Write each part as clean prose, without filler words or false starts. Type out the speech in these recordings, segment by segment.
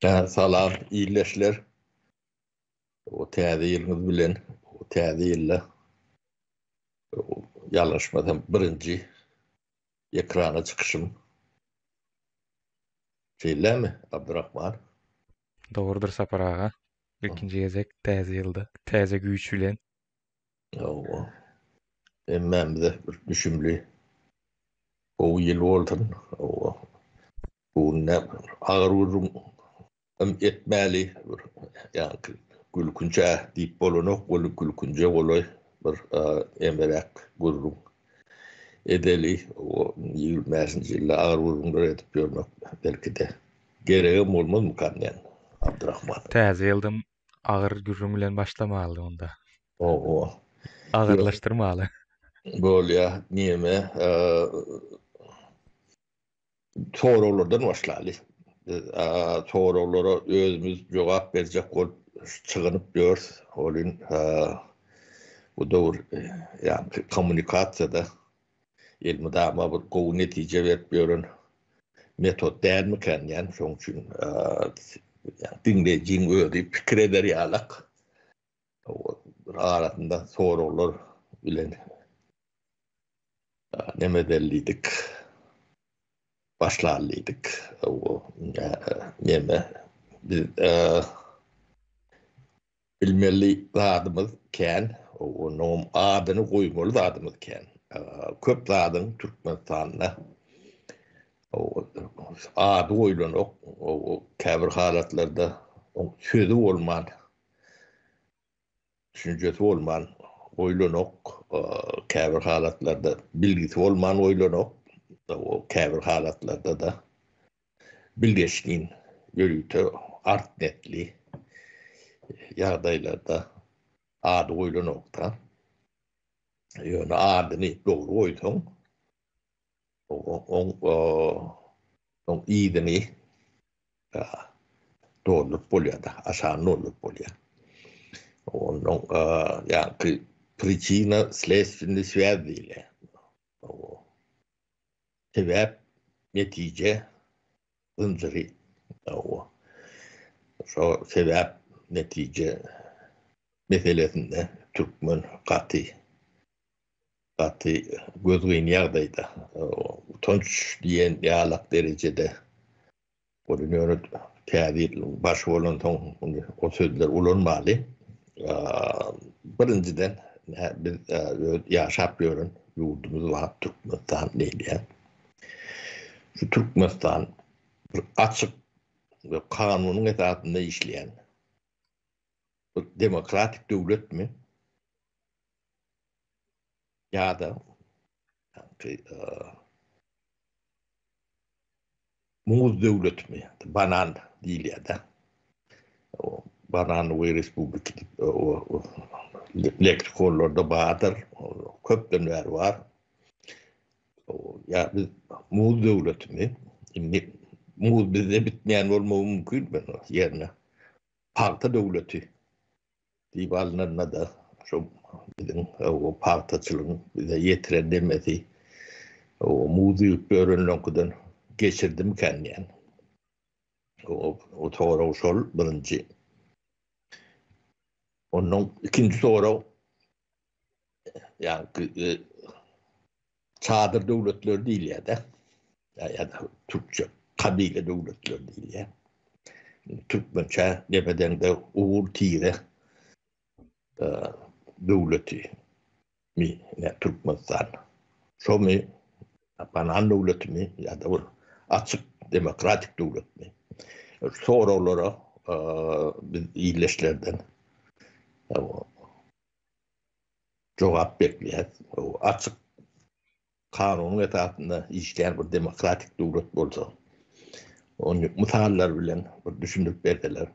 Salam, iyileşler. O täze ýylyňyz bilen, o täze ýylda ýalňyşmasam birinji ekrana çykyşym. Şeýlemi, Abdurrahman? Dogrudur Sapar aga. İkinci gezek täze ýylda, täze güýç bilen. Ýa-o. Emmemde bir düşümli. O ýyl boldun. O. Bu ne agyr urum etmäli bir ýa-ni gülkünçe diýip bolanok, bolu gülkünçe bolay bir emberek gururum. Edeli o ýylmäsinji ýylla agyr urumlar edip ýörmek belki de geregim bolmaz mukammen, Abdurrahman. Täze ýyldym agyr gürrüm bilen başlamaly onda. O. Agyrlaşdyrmaly. Bolýa niýeme soralardan başlaly. Soralara özümüz jogap berjek bolup çygynyp ýörüs. Olin bu dowr ýa-ni kommunikasiýada elmydama bir gowy netije berip ýören metod dälmiken ýa-ni şoň üçin dinleýijiň özi pikir eder ýalak. Bir aratynda soralar bilen neme dellidik, başlarlydyk. O neme biz bilmeli zadymyz ken, onuň adyny goýmaly zadymyz ken. Köp zadyň Türkmenistanda ady goýlanok, o käbir halatlarda sözü bolman, düşünjesi bolman goýlanok, käbir halatlarda bilgisi bolman goýlanok, o käbir halatlarda da bilgeçliğin yürütü artnetli ýagdaýlarda ady goýlanokda ýöne adyny dogry goýsaň on iýdini dogrulyp bolýar-da, aşan bolup bolýar. Onuň ýa-ni prичина следственный связь. Sebäp netije zynjyry. Şo sebäp netije meselesinde türkmen gaty gözgün ýagdaýda utanç diýen ýalak derejede bolýar täze baş bolan soň o sözler ulanmaly. Birinciden biz ýaşap ýören ýurdumyz var Türkmenistan diýilýär. Şu Türkmenistan bir açyk ve kanunyň esasynda işleyen bir demokratik döwlet mi? Ýa-da muz döwlet mi? Banan diýilýär-de. O Banan we Republik o lektikonlarda bardyr. Köpden bäri var. Ya biz muz döwlet mi? Muz bizde bitmeýän bolmagy mümkin mi? Ýerine parta döwleti diýip alynanda da şo bizim o partaçylygyň bize ýetiren demesi o muzy öýrenlenýän geçirdim kendiň. O toğra şol birinji. Onuň ikinji soraw ýa-ni çadır döwletler diýilýär-de. Ya da Türkçe kabile döwletler diýilýär. Türkmençe nebeden de uğur tire döwleti mi ne Türkmenistan. Şo mi Banan döwleti mi ýa-da bir açyk demokratik döwlet mi? Sorawlara biz iýleşlerden jogap berýär. O açyk kanunyň esasynda işleýän bir demokratik döwlet bolsa, onu misallar bilen bir düşünüp berdiler.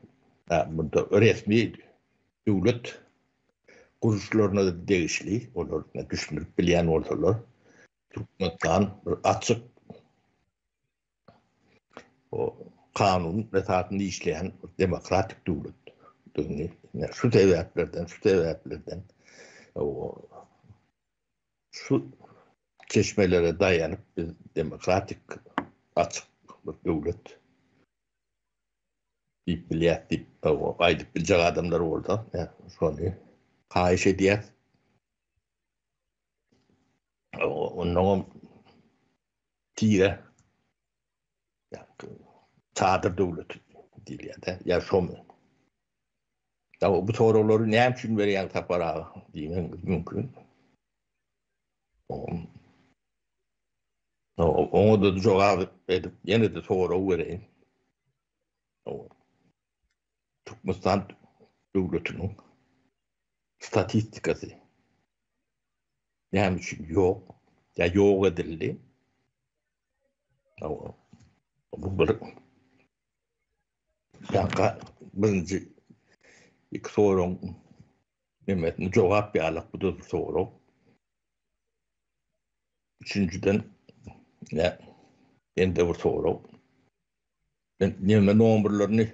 Bunda resmi döwlet guruşlaryna da degişli, olar düşünüp bilýän bolsalar, Türkmenistan bir açyk o kanun esasynda işleýän demokratik döwlet. Şu sebäplerden şu çeşmelere dayanıp biz demokratik açık bir döwlet bilyat deyip aydıp bilecek adamlar orada. Şonu kayiş ediyet. Onun tire çadır devleti değil ya da ya şomu. Ya bu soruları ne için veriyen tapara diyeyim mümkün. Onu da cevap edip yine de soru vereyim. Türkmenistan devletinin statistikası yani için yok. Ya yok edildi. Bu bir yanka birinci ilk sorun Mehmet'in cevap bir alak bu da soru. Üçüncüden ne? Ben de bir soru. Ben numaralarını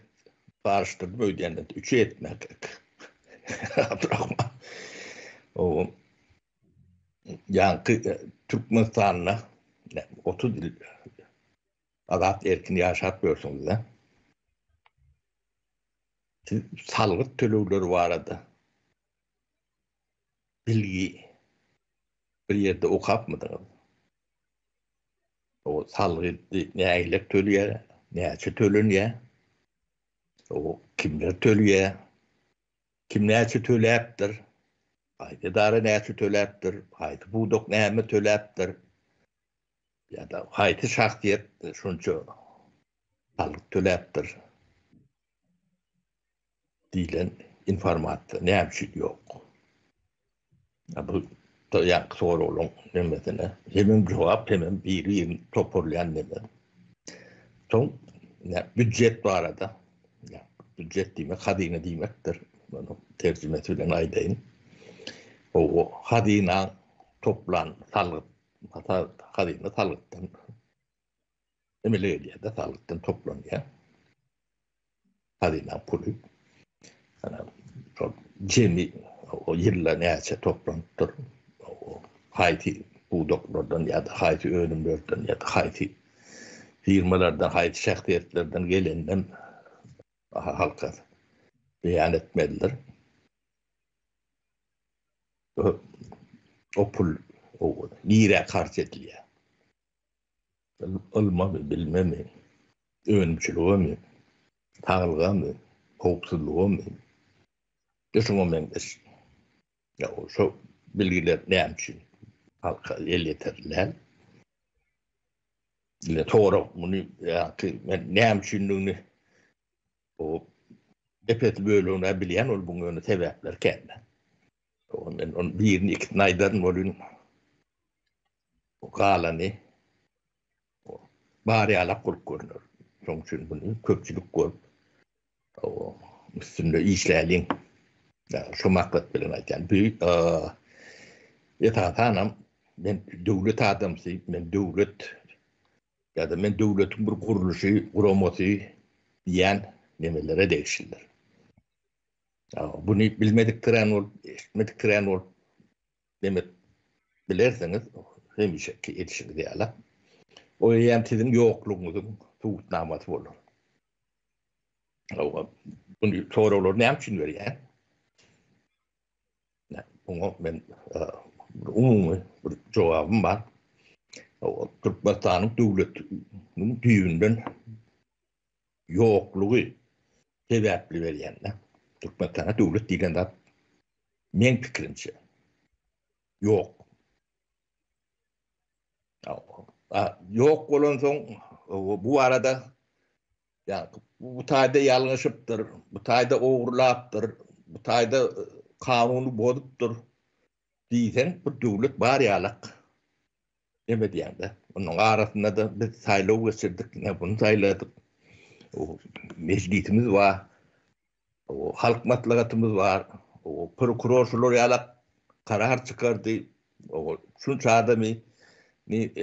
karıştırdım ödeyenler. Üçü etmek. Abdurrahman. O yankı Türkmenistan'la 30 yıl azat erkin yaşatmıyorsunuz da. Siz salgıt tölevleri var adı. Bilgi bir yerde okap mıdınız? O salgıt ne aylak tölüye, ne açı tölünye, o kimler tölüye, kim ne açı tölüyeptir, haydi darı ne açı tölüyeptir, haydi buğdok ne mi tölüyeptir, ya da haydi şahsiyet şunca salgıt tölüyeptir diyen informatı ne yapışı yok. Ya bu da yank soru olun nemesine. Hemen cevap hemen bir toparlayan neme. Son bütçet bu arada. Ya, bütçet demek hazine demektir. Bunu tercümesiyle aydayın. O hazine toplan salgıt hazine salgıttan emeliydi de salgıttan toplanıyor. Hazine pulu. Yani çok cemi o yıllar neyse toplantıdır. O hayti buğdaklardan ya da hayti ürünlerden ya da hayti firmalardan, hayti şahsiyetlerden gelenden halka beyan etmelidir. O pul o nire karşı ediliyor. Olma mı, bilme mi, öğünçülüğü mü, tağılga mı, hoksuzluğu mu? Düşünün ben de. Ya o şu bilgiler ne için halka el yeterler. İle doğru bunu ya ki ne için o epet bölüğüne bilen ol bunu sebepler kendi. On birini ikna eden olun o kalanı bari ala kurkurunur. Çünkü bunu köpçülük koyup o üstünde işleyelim. Şu maklat bilen ayten. Büyük yatatanam ben devlet adamsı, ben devlet ya da ben devletin bir kuruluşu, kuruması diyen nemelere değişirler. Bunu bilmediklerini ol demek bilirseniz hemişe ki yetişir diyorlar. O yani sizin yokluğunuzun tuğutnaması olur. Bunu sorular ne için veriyor? Bunu ben umumi bir cevabım var. Türkmenistan'ın devletinin düğünden yokluğu sebepli veriyenler. Türkmenistan'a devlet diyen de men fikrimce yok. Yok olan son bu arada yani bu tayda yanlışıptır, bu tayda uğurlaptır, bu tayda kanunu bozuptur diysen bu devlet bari yalak. Demedi yani de. Onun arasında da biz saylav geçirdik. Ne bunu sayladık. O meclisimiz var. O halk maslahatımız var. O prokurorlar yalak karar çıkardı. O şunca adamı ni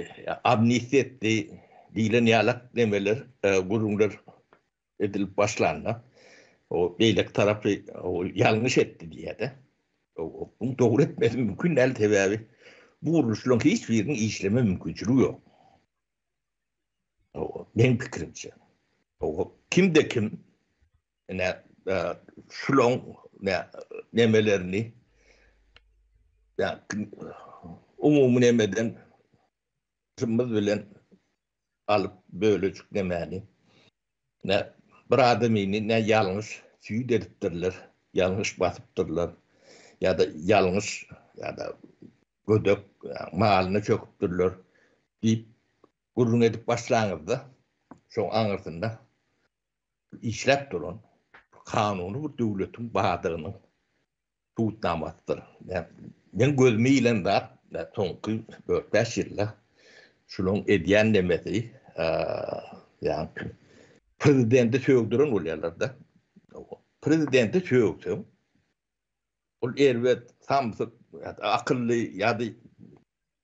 amnisti etti. Dilen yalak demeler, kurumlar edilip başlandı. O beylik tarafı o yanlış etti diye de. Bunu doğru etmesi mümkün değil tabii abi. Bu kuruluşların hiçbirinin işleme mümkünçülüğü yok. Benim fikrimce. Kim de kim ne şulon ne nemelerini ya umumi nemeden sımız bilen alıp bölücük nemeni ne bir adamini ne yanlış tüy dediktirler, yanlış batıptırlar ya da yanlış ya da gödök malını çöküptürler deyip gurrun edip başlangıçta şoň aňyrtynda işläp duran kanunu bir döwletiň badygynyň tutnamadyr. Men gözüme ilen zat soňky 4-5 ýylda şunuň edýän demesi ýani prezidenti söýgdiren bolýarlarda. Prezidenti söýgse ol elbet samsyk akylly ýa-da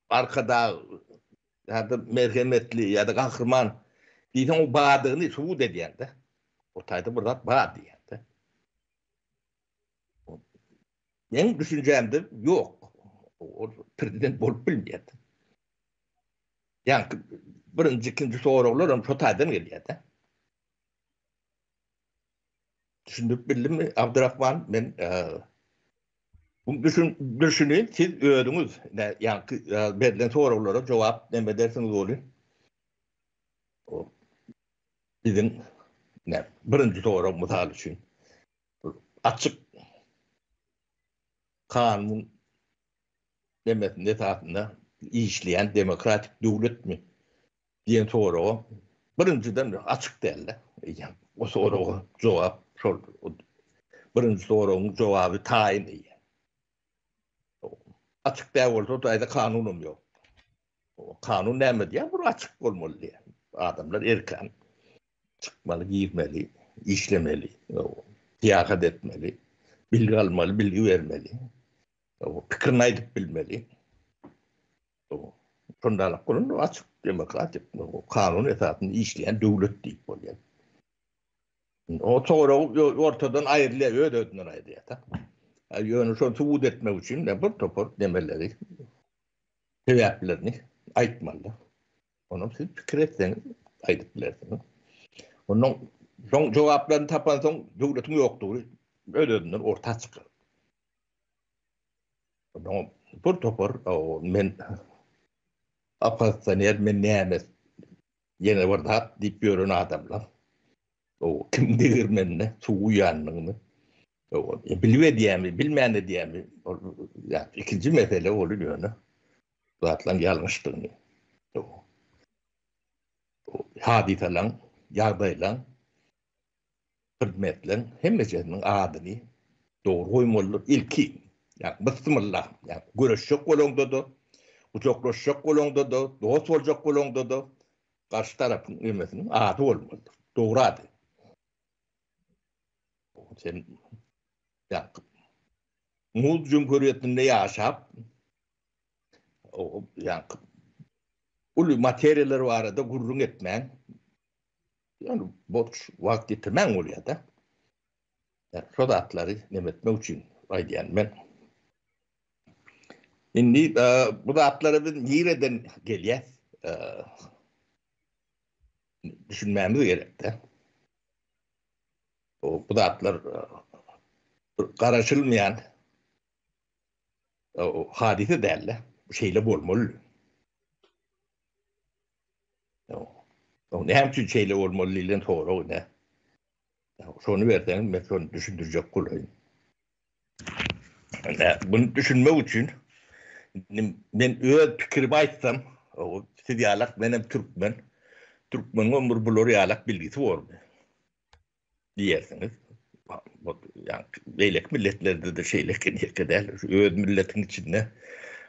arkada ýa-da merhemetli ýa-da gahrman diýsen o badygyny subut edýärde. O taýda bir zat bar diýärde. Men düşünjämde ýok. O prezident bolup bilmeýärdi. Ýani birinji, ikinji soraglary hem şo taýdan gelýärdi. Düşünüp bildimmi Abdurrahman, men bu düşünün siz öýdüňiz. Ýani berilen soraglara jogap näme dersiňiz bolýar? O bizim birinji sorag mysal üçin açyk kanun demesinde esasında işleyen demokratik döwlet mi diyen soraga birinciden açyk däl. Yani o soraga jogap şol birinji soragyň jogaby taýin diýen. Açyk däl bolsa taýda kanunum ýok. O kanun näme diýär? Bu açyk bolmaly. Adamlar erken çıkmaly, girmeli, işlemeli, tiyakat etmeli, bilgi almaly, bilgi vermeli, pikirini aýdyp bilmeli. Şondalak bolun açyk demokratik kanun esasında işleyen döwlet diýip bolýar. O sonra ortadan aýrylýar, ödödünden aýrylýar. Ýöne şonu subut etmek üçin bir topar demeleri, sebäplerini aýtmaly. Onu siz pikir etseňiz aýdyp bilersiňiz. Onun son jogaplaryny tapan soň döwletiň ýokdugy ödödünden orta çykyr. Onu bir topar men apatsaner men näme ýene bir zat diýip ýören adamlar. O kim digirmenine suw ýanyny. O bilýär diýämi, bilmände diýämi. Ya ikinji mesele bolýar ýöne. Zatlaň ýalňyşdygyny. Hadiseler, ýagdaýlar, hizmetler hemmesiniň adyny dogry goýmaly ilki. Ýani bismillah, ýani göreşjek bolanda da, uçaklaşjak bolanda da, dost boljak bolanda da garşy tarapyň emesiniň ady bolmaly. Dogry ady. Sen ýa muz jumhuriýetinde ýaşap o ýani ulu materiýalar barada gurrun etmän ýani boş wagt ýetirmän bolýar da. Şo zatlary näme etmek üçin aýdýan men. Indi bu zatlary biz ýereden gelýär. Düşünmämiz gerek de. O bu zatlar garaşylmaýan o hadise däl. Bu şeýle bolmaly. O ne hem şeyle olmalıydın sonra o ne? Şonu versen ben şonu düşündürecek kolay. Bunu düşünmek için ben öyle fikir baysam o sidyalak benim Türkmen ömür bulur yalak bilgisi var mı? Diyersiniz. Yani beylek milletlerde de şeylek kadar öyle milletin içinde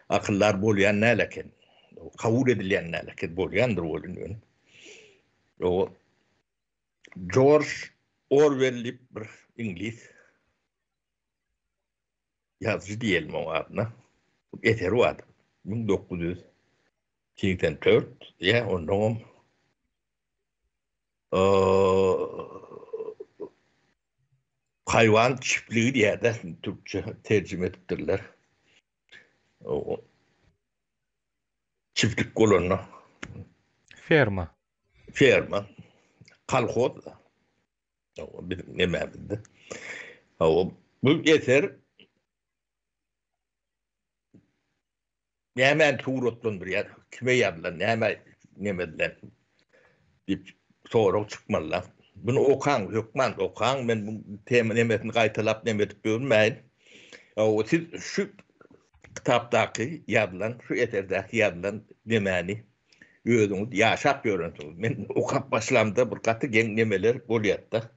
akıllar bolyan ne leken kabul edilen ne leken bolyandır oluyor. O George Orwell'li bir İngiliz yazıcı diyelim o adına. Eser o adam. 1984 ya onun hayvan çiftliği diye de Türkçe tercüme ettirler. O çiftlik kolonu. Ferma. Kalkoz. bizim nememizde. O bu eser hemen tuğrotlandır ya. Kime yazılan, hemen nemedilen dip soru çıkmalı. Bunu okan, ben bu tema nemesini kaytalap nemetip görmeyin. O siz şu kitaptaki yazılan, şu eserdeki yazılan nemeni özünüz yaşap görüntünüz. Men okap başlamda bir katı gen nemeler bolyatta.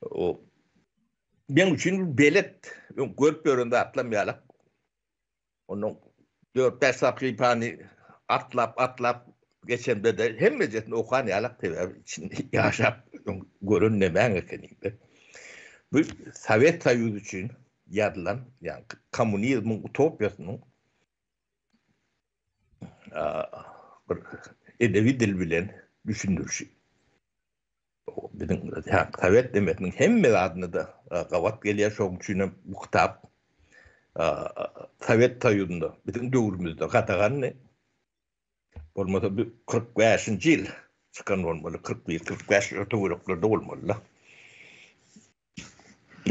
O ben için belet görüp göründe atlamayalım. Onun 4-5 sapıyı atlap geçende de hem mecetini okan yalak teber için yaşap görünmemen ekeninde. Bu Sovet Soyuzu için yazılan yani komünizmin utopyasının bir edebi dil bilen düşündürüşü. Bizim Sovet demetinin hem adını da kavat geliyor şu için bu kitap Sovet Soyuzu'nda bizim dövrümüzde katagan ne? Olmasa bir 45. yıl çıkan olmalı. 41-45 ortaokullarda olmalı.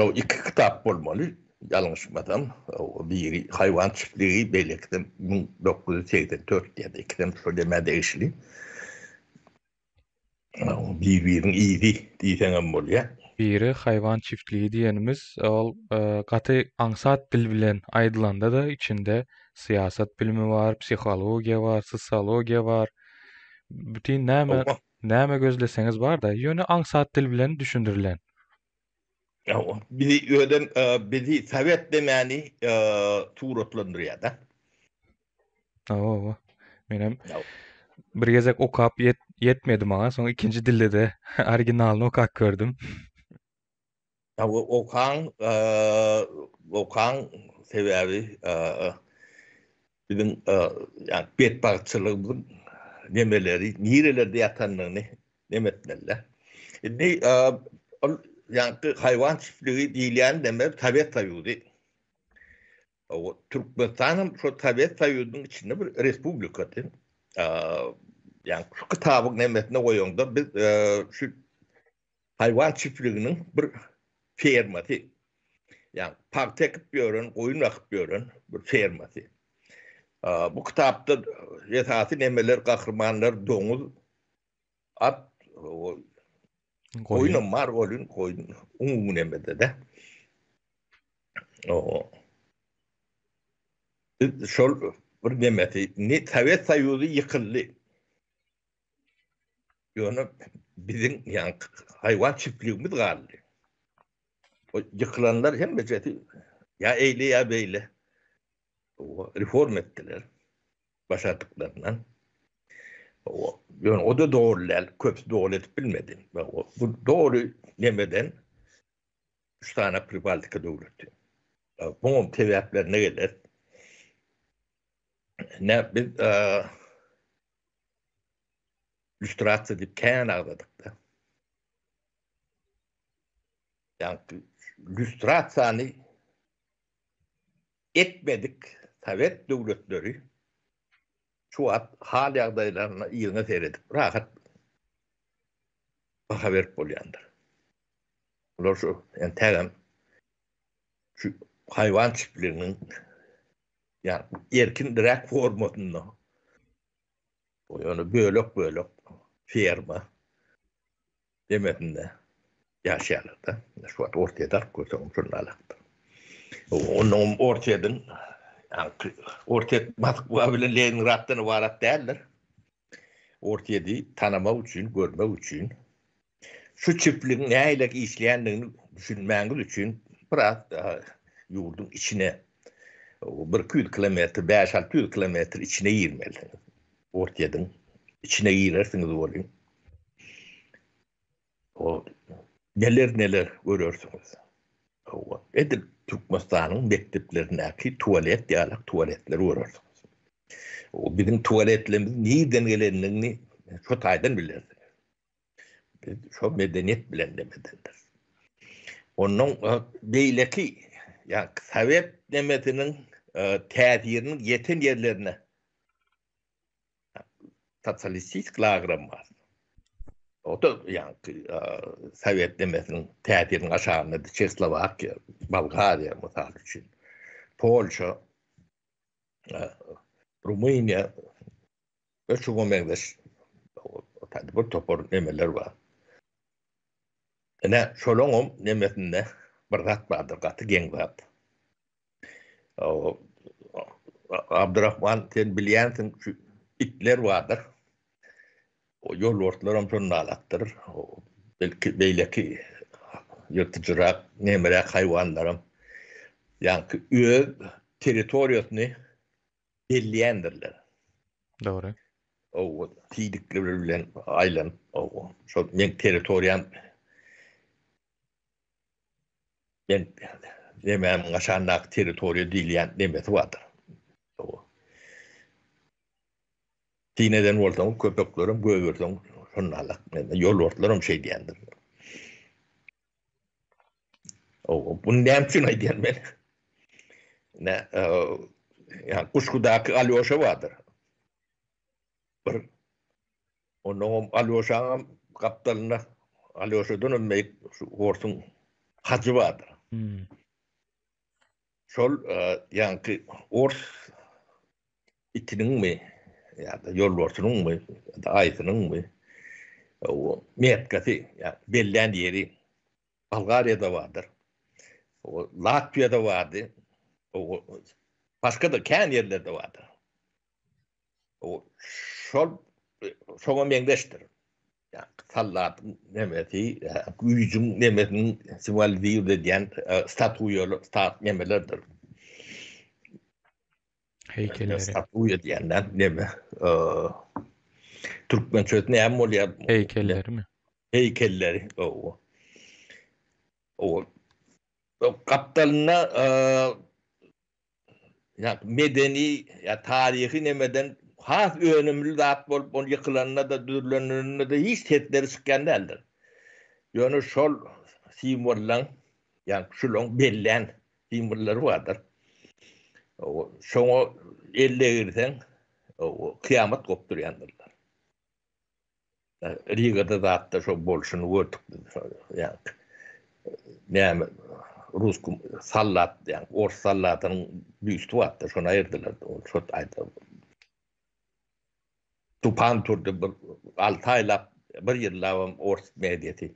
O iki kitap olmalı. Yanlışmadan biri hayvan çiftliği belirtti 1984 ya da ikiden söyleme değişli. Birinin iyiydi diysen oluyor. Biri hayvan çiftliği diýenimiz ol gaty aňsat dil bilen aýdylanda da içinde siýasat bilimi var, psihologiýa var, sosiologiýa var. Bütün näme gözleseňiz bar da ýöne aňsat dil bilen düşündirilen. Bizi öden bizi Sovet demeni tuğrotlandırıyor da. Oo. Menem bir gezek okap yetmedi maňa, soň ikinji dilde de originalyny okap gördüm. Okan sebebi bizim yani bedbahtçılığımızın nemeleri, nerelerde yatanlarını nemetlerler. Yani hayvan çiftliği diyen deme Sovet Soyuzu. O Türkmenistan'ın şu Sovet Soyuzu'nun içinde bir respublikadır. Yani şu kitabın nemetine koyduğunda biz şu hayvan çiftliğinin bir ferması. Yani park ekip görün, koyun akıp görün bir ferması. Bu kitapta esası nemeler, kahramanlar, domuz, at, koyunum var, koyun, umumu nemede de. Şol bir nemeti, ne Sovet Soyuzu yıkıldı. Yani bizim yani hayvan çiftliğimiz kaldı. O yıkılanlar hem meceti ya eyle ya beyle reform ettiler başardıklarından. Yani o da doğrular, köpsü doğru etip bilmedi. Bu doğru demeden 3 tane Pribaltika devleti. Bunun sebepleri ne gelir? Ne biz lüstrasya deyip kayan ağladık da. Yani lüstrasyanı etmedik Sovet devletleri şu an hali adaylarına iyine seyredip rahat haber bolyandır. Bunlar şu yani terem şu hayvan çiftliğinin yani erkin direkt formatında yani bölük firma demedinde yaşayanlar da şu an ortaya da koyduğum şunlarla. Onun ortadan yani ortaya Moskva bilen Leningrad'dan varat derler. Ortaya değil, tanıma için, görme için. Şu çiftliğin neyle işleyenliğini düşünmeniz için biraz yurdun içine bir 200 kilometre, 5-600 kilometre içine girmeli. Ortadan içine girersiniz olayım. O neler görürsünüz. Edip Türkmenistan'ın mekteplerindeki tuvalet diyalek tuvaletleri görürsünüz. O bizim tuvaletlerimiz nereden gelenliğini çok aydan bilirsiniz. Çok medeniyet bilen demedendir. Onun beyleki yani Sovet demetinin tesirinin yeten yerlerine sosyalistik lagram var. O da yani Sovet demesinin tätirin aşağında Çekoslovakya, Bulgarya misal için, Polşa, Rumınya ve şu meňzeş tadı bir topor nemeler var. Ene şoloňum nemesinde bir zat bardyr, gaty geň zat. O Abdurrahman sen bilýänsiň şu itler bardyr. O yol ortalaryň şonu alaktır. O belki beýleki yırtıcırak nemerek hayvanlarım yani öz teritoriýasyny belliýändirler. Dogry. O tiýdikleri bilen aýlan o şol men teritoriýam men demem gaşandak teritoriýa diýilýän demesi bardyr. O Tineden bolsaň köpeklerim göwürseň şonu alak. Yol ortalaryň şey diýendir. O bunu näme üçin aýdýan men? Ne yani Kuşkudaky Alyoşa bardyr. Bir onun Alyoşaň kaptalyna Alyoşadan ömmeýik şu horsun hacı bardyr. Şol ýanky ors itiniňmi ýa-da ýolbarsynyňmy ýa-da aýsynyňmy o metkasy ýa belläň ýeri Bulgariýada bardyr. O Latviýada bardy. O başga da kän ýerlerde bardyr. O şol şoňa meňdeşdir. Ya sallat nemeti, güýjüň nemetini simwaliziýe edýän statuýalar, stat nemelerdir. Heykelleri. Statuýa diýenden neme? Türkmen sözüne näme bolýar? Heykelleri mi? Heykelleri. O kaptalyna ya medeni ya tarihi nemeden has önemli zat bolup onu ýykylanna da dürlenlerine de hiç tetleri çykkan däldir. Ýöne şol simwollaň ýa şuloň belläň simwollary bardyr. O şoňa ellegirseň o kıyamet gopdurýandylar. Rigada zatda şo bolşuny gördük. Ýa näme Ruskum sallat ýa ors sallatynyň büýüstü bardy, şonu aýyrdylar. O şo aýdy. Tupan turdy bir 6 aýlap bir ýyllap ors mediýeti.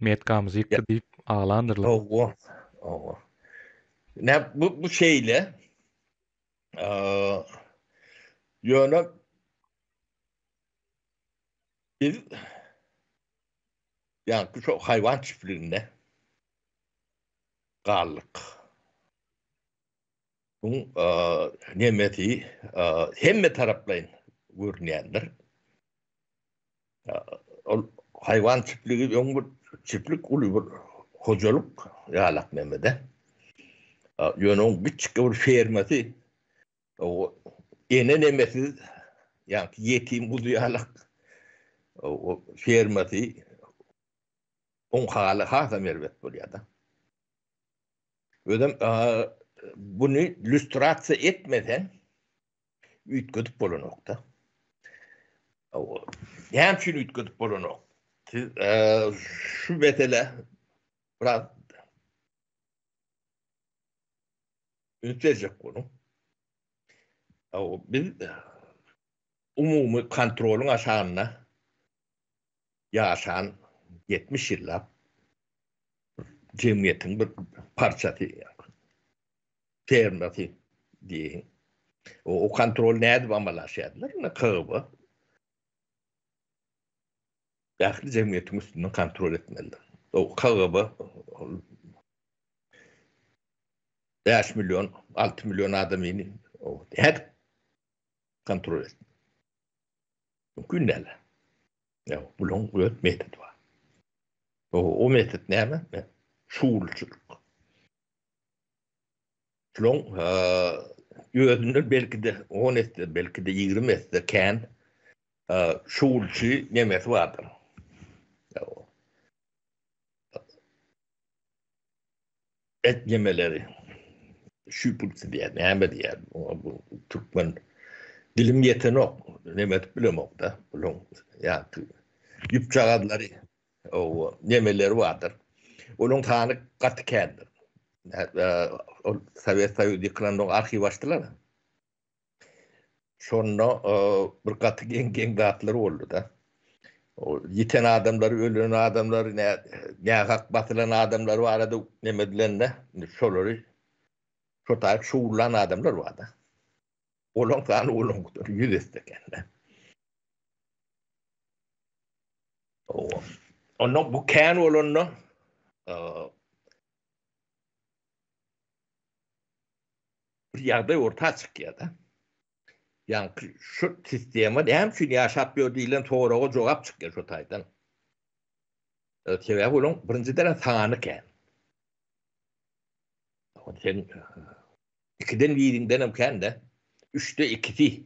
Metgamyzy ýykdy diýip ağlandyrlar. O. Ne bu şeyle ýöne biz ýa şu hayvan çiftliginde gallyk. Bu nemeti hemme taraplaryň görnýändir. Ol hayvan çiftligi öň bir çiftlik uly bir hojalyk ýalak memede. Ýöne küçük bir fermasy o ene nemesi ýa ýetim buzy ýalak o fermasy on haly hasa merbet bolýar da. Ödem bunu lüstrasiýa etmeden üýtgedip bolanokda. O näme üçin üýtgedip bolanok? Şu mesele biraz ünsezek konu. O biz umumy kontrolyň aşagyna ýaşan 70 ýyllap jemgyýetiň bir parçasy fermasy diýen. O kontrol näde bamalaşýarlar? Ne kaby. Dähli jemgyýetiň üstünden kontrol etmeliler. O kaby 5 milyon, 6 milyon adamyny o her kontrol etmeli. Günnäle. Ya bulun öt metot var. O metot näme? Şuulçuluk. Şolong ýöňünde belki de 10 etdi, belki de 20 etdi kän şuulçy nemesi bardyr. Et yemeleri, şüpülsi diýär, näme diýär? Bu Türkmen dilim yetenok, nemet bilemok da. Bulun, yani, yüpçağadları, o nemeleri vardır. Onun tanı katı kendir. O Sovet Soyuz yıkılan arşiv açtılar. Sonra bir katı gen dağıtları oldu da. O yiten adamları, ölen adamları, ne hak batılan adamları var da nemedilen de şoları şotayıp şuurlan adamlar var da. Olan tanı olan kudur, yüz isteken. Onun bu kän olanı bir yerde orta çıkıyor da. Yani şu sistemin hem şunu yaşap gördüğüyle doğru cevap çıkıyor şu taydan. Sebep onun birinciden tanı kän. Sen ikiden birinden hem kän de üçte ikisi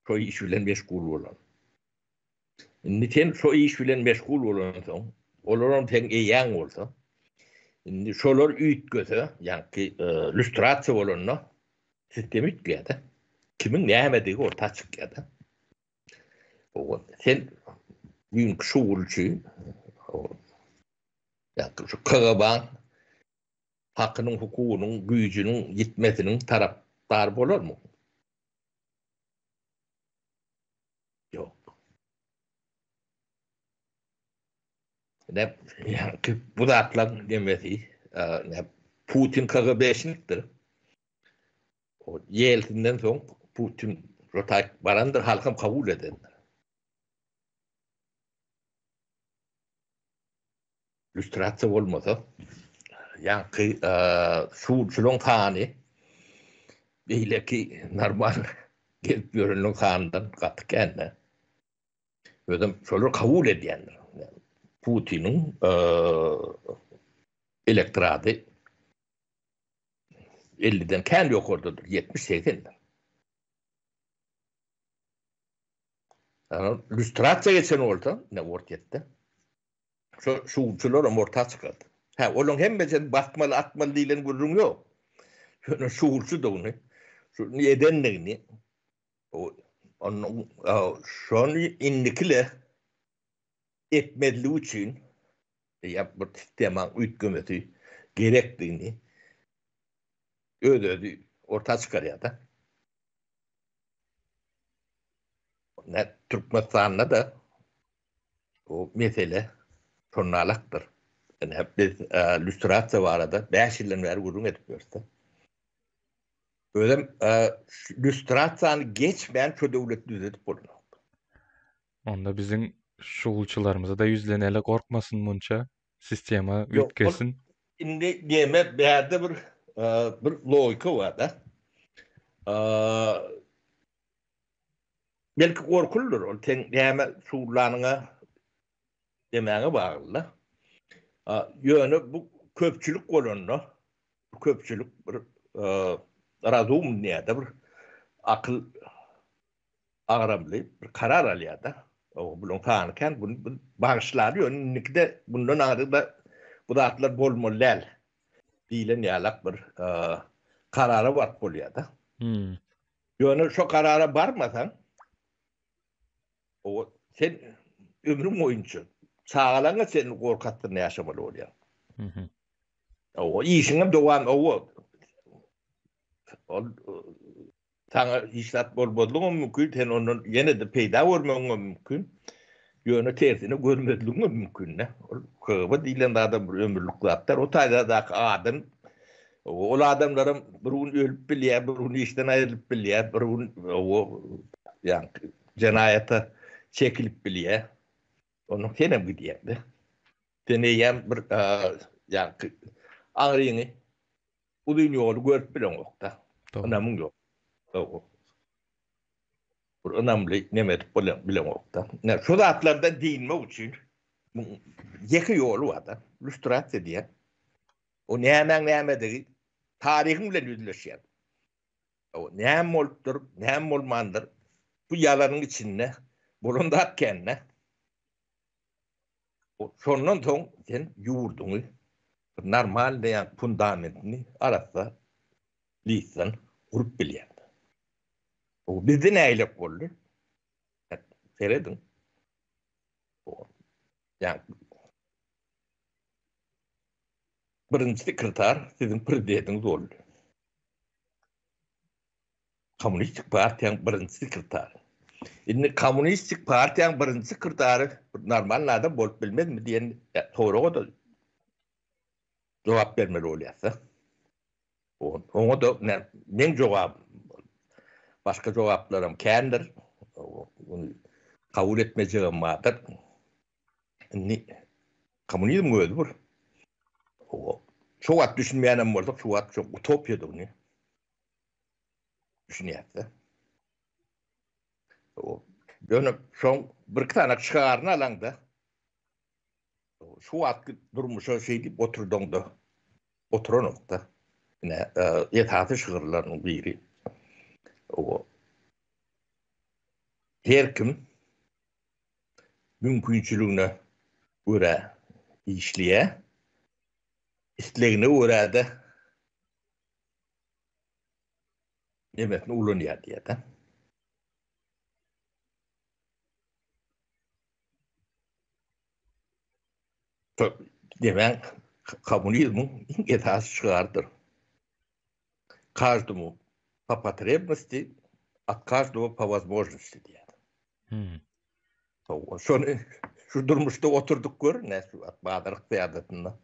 şu iş bilen meşgul olan. Niten şu iş bilen meşgul olan son, onların ten eyan olsa, şolar üyt götü, yani lüstrasyon olanı sistemi ütküyor da. Kimin ne yemediği orta çıkıyor da. Sen büyük şuurcu, yani şu kağıban, hakkının, hukukunun, gücünün, yitmesinin taraftarı olur mu? Yok. Ne, yani bu da atlan demesi, Putin KGB'şiniktir. O Yeltsin'den sonra Putin rotay barandır, halkım kabul edenler. Lüstrasyon olmasa, yani şulun kanı, böyle ki normal gelip görünün kanından katı kendine. Özüm şoları kabul edenler. Yani Putin'in elektoratı 50'den kendi yok oradadır. 70-80'den. Yani lüstrasyon geçen orada, ne ortaya. Şu uçular orta çıkardı. Ha, onun hem mesela basmalı atmalı değilen görürüm yok. Şu uçu da onu. Şu nedenlerini onun şu an indikile etmediği için bu sistemin ütgümesi gerektiğini ödedi orta çıkarıyor da. Ne Türkmenistan'da da o mesele sonralaktır. Yani hep biz lüstrasyon var arada 5 yıldan beri gurur etmiyoruz da. Öyle lüstrasyon geçmeyen şu devlet düzeltip olur. Onda bizim şuulçularımıza da yüzlenele korkmasın munça. Sistema Yok, ütkesin. şimdi diyeme bir yerde bir logika var da. Belki korkulur. O diyeme şuurlarına demeye bağlı. Yönü bu köpçülük olanı. Bu köpçülük bir razum niyede bir akıl ağramlı bir karar alıyor da. O bunun kanıken bunu bağışlar yönünde bunun adı da bu da atlar bolmollel dilen yalak bir kararı var oluyor da. Yönü şu karara varmasan o sen ömrün boyunca sağlığına senin korkattığını yaşamalı oluyor. O işinin devam o sana işlat bolmadığın mümkün, sen onun yine de peyda olman mümkün. Yönü tersini görmediliğin mümkün ne? Kıvı dilen adam bir ömürlük zaptar. O taydaki adam, o adamların birun ölüp bilye, birun işten ayrılıp bilye, birun o yani cenayete çekilip bilye. Onun senem gidiyemdi. Deneyem bir yani ağrıyını bu dünyayı görüp bilen yok da. Önemli yok. Bu önemli nemet bilen yok da. Şu zatlardan değinmek için yeki yolu var da. Lüstrasyon diye. O neyemediği tarihin bile yüzleşiyor. O neyem olupdur, neyem olmandır. Bu yalanın içinde bulundarken ne? Sonundan son sen yurdunu normal yani fundamentini arasa lisan kurup biliyor. O bizde näýlek boldy? Seredin. Yani birinci sekreter sizin prezidentiniz oldu. Komünistik Partiýanyň birinci sekretary. Indi Komünistik Partiýanyň birinci sekretary normal adam bolup bilmezmi diýen toraga da jogap bermeli bolýarsa. Oňa da men jogap başga jogaplarym kendir. Onu kabul etmejegim matar. Indi komünizm gözi bir. Şu wagt düşünmeýänem bolsak, şu wagt çok utopiýadyr ni. Düşünýärse. Dönüp şoň bir tane çygaryny alaňda. Şu wagt durmuşa şey diýip oturduğunda, oturanokda. Ine ýetaty şygyrlarynyň biri. Her kim mümkinçiligine göre işliye, islegine göre de nimetini ulanýar diýär. Demek komünizmin ýetaty şygardyr. Каждому по потребности, от каждого по возможности diýär. Şonu şu durmuşda oturduk gör, näçe Badarlyk beýadatynda.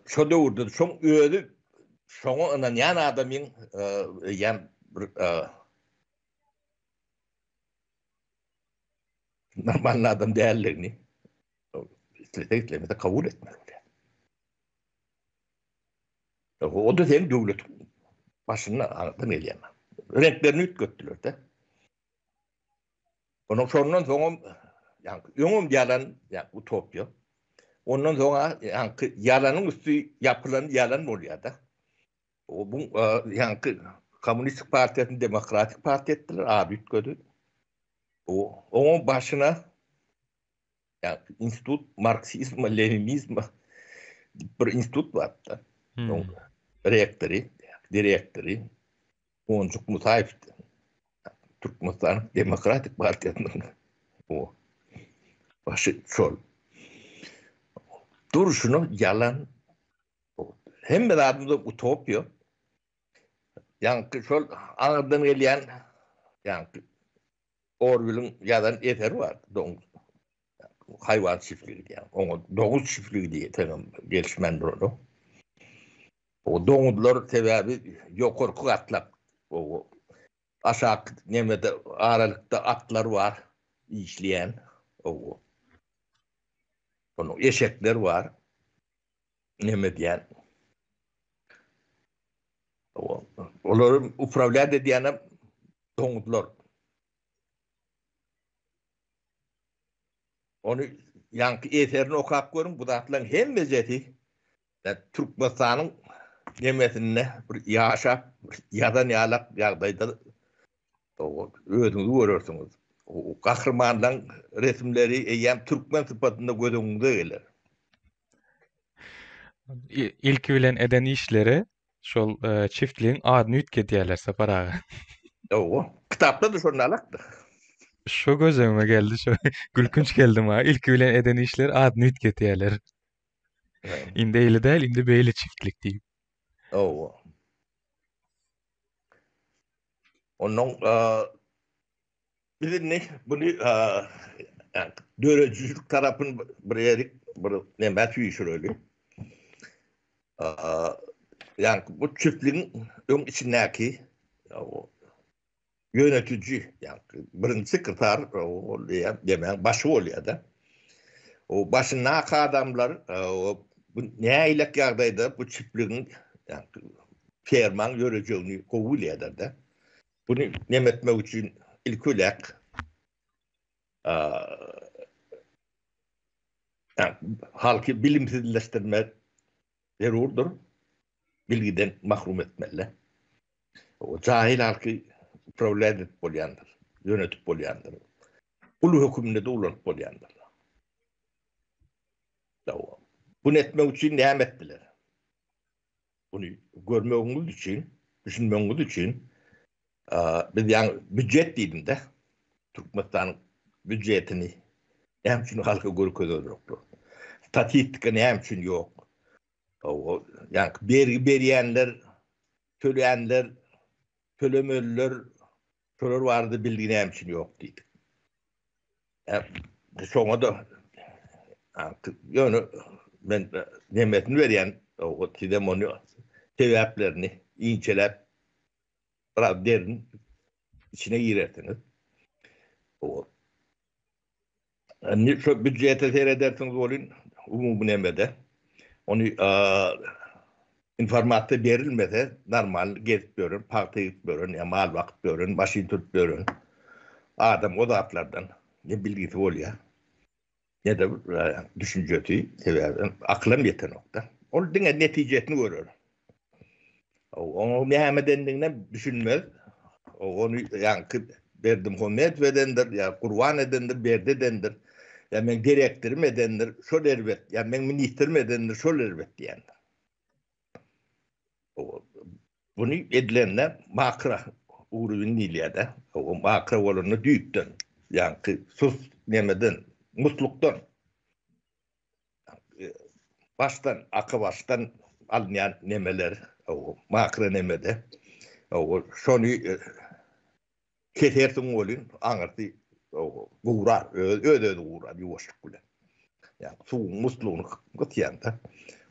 Şo döwürde şoň özi şoňa ynanýan adamyň ýan bir normal adam däldigini islediklerinde kabul etmeli. O da sen döwlet başyna anatan elýär. Renklerini ütgöttüler de. Onun sonundan sonra yani öňüm yalan, yani utopya. Ondan sonra yani yalanın üstü yapılan yalan bolýar da. O bu yani Komünistik Partiýasyny Demokratik Parti etdiler, abi ütgödü. Onun başına yani institut Marksizm, Leninizm bir institut vardı. Rektörü, direktörü Oncuk Musayip Türkmenistan Demokratik Partiýasynyň o başı şol. Duruşunu yalan hem de adamda utopya yani şol anardan gelýän yani Orwell'ın ýazan eseri var. Hayvan çiftliği diýär. Oňa doňuz çiftliği diýär. Gelişmendir onu. O doňuzlar sebäbi ýokarky atlap o aşağı nemede aralykda atlar var işleyen o. Onu eşekler var. Neme diýen. Olary upravlýar diýenem doňuzlar. Onu ýanky eserini okap görün, bu zatlaryň hemmesi Türkmenistanyň nemesinde bir ýaşap, ýadan ýalak ýagdaýda özüňizi görürsüňiz. O gahrmanlaryň resimleri eýem türkmen sypatynda gözüňize geler. İlki bilen eden işleri şol çiftliğin adyny ütgetýärler separaga. Kitapda da şonu alakdy. Şo gözüme geldi, şo gülkünç geldi ma. İlki bilen eden işler adyny ütgetýärler. Indi eýle däl, indi beýle çiftlik diýip. Onun birini bunu dörecilik tarafın bir yerik bir neme tüýşüreli. Yani bu çiftliğin ön içindeki yönetici yani birinci sekreter o demek başı oluyor da. O başındaki adamlar bu näýlek ýagdaýda bu çiftliğin yani ferman yöneticiini kabul eder de. Bunu nemetmek için ilk olarak yani halkı bilimsizleştirme zerurdur. Bilgiden mahrum etmeli. O cahil halkı problem edip bolýandyr, yönetip bolýandyr. Ulu hükümde de ulanıp bolýandyr. Bunu etmek için näme etdiler? bunu görmemiz için, düşünmemiz için biz yani büdjet diýdim-de Türkmenistan'ın büdjetini hem için halka görkezler yoktu. Statistika hem için yok. Yani beriyenler, töleyenler, tölemöller, töler vardı bildiğin hem için yok deydi. Sonra da yani ben nimetini veriyen o tidem onu sebeplerini incelep derin içine girersiniz. O yani şu büdjete seyredersiniz olun umum nemede onu informatta verilmese normal gezip görün, parti gidip görün, ya mal vakit görün, başını tutup görün. Adam o zatlardan ne bilgisi oluyor. Ne de düşüncesi severden aklım yeten nokta. Onun neticesini görür. Onu Mehmet endiğinden düşünmez. Onu yankı verdim hürmet vedendir, ya kurban edendir, berdi dendir. Ya men direktirim edendir, şol elbet. Ya men ministrim edendir, şol elbet diyendir. Bunu edilenler makra uğruvun niliyede. O makra olanı düyüktün. Yankı sus nemeden, mutluktan. Baştan, akı baştan alınan nemeler, o makra nemede. O şonu ketersin olun, anırtı uğrar, öde uğrar, yuvaşlık bile. Yani su musluğunu kıtıyanda.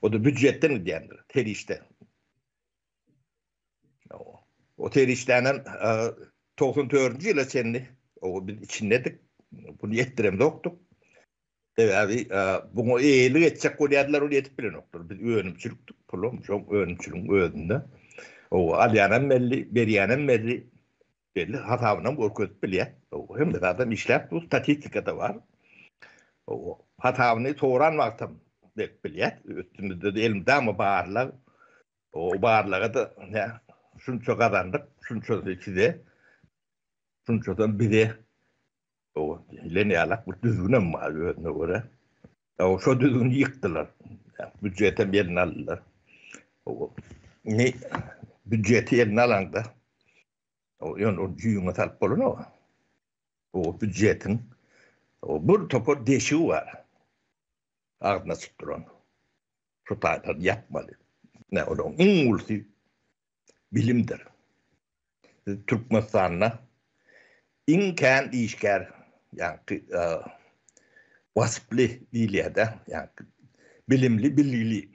O da büdjetten diyendir, terişte. O terişlerden 94. yıla senli, o biz içindedik, bunu yettirem doktuk. Evet abi, bunu eğilik edecek kolyadlar onu yetip bile noktur. Biz öğrenimçiliktik, pulum, çok öğrenimçiliğin öğreninde. O alyanan melli, beriyanan melli, belli hatavından korkut bile. Hem de zaten işler bu statistikada var. O hatavını soğuran vaktim bek bile. Üstümüzde de elimde ama bağırlar. O bağırlara da ne? Şunça kazandık, şunça size, şunçadan bize. O ileni alak bu düzgüne var öğretine göre. O şu düzgünü yıktılar. Yani, büdjete yerini aldılar. O ne? Büdjeti yerini alan da o yon o cüyüne talp olun o. O büdjetin o bir topu deşiği var. Ağzına sıktıran. Şu taylar yapmalı. Ne onun en ulusu bilimdir. Türkmenistan'la imkan işker yani vasıflı diliyede yani bilimli bilgili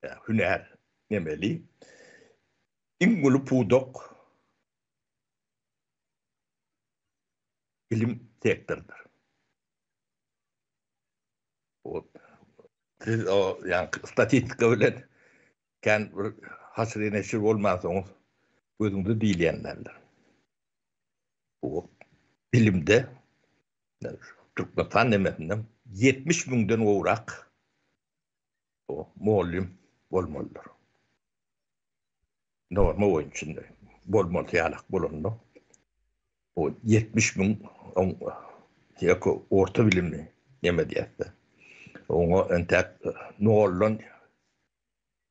yani, hüner nemeli İngulu pudok bilim sektörüdür. O yani statistika öyle kendi hasri neşir olmazsanız gözünde dileyenlerdir. O bilimde Türkmenistan nemetinden 70 binden uğrak o muallim bolmalıdır. Normal oyun içinde bolmalı yalak bulundu. O 70 bin orta bilimli nemediyette. Onu entek noğullun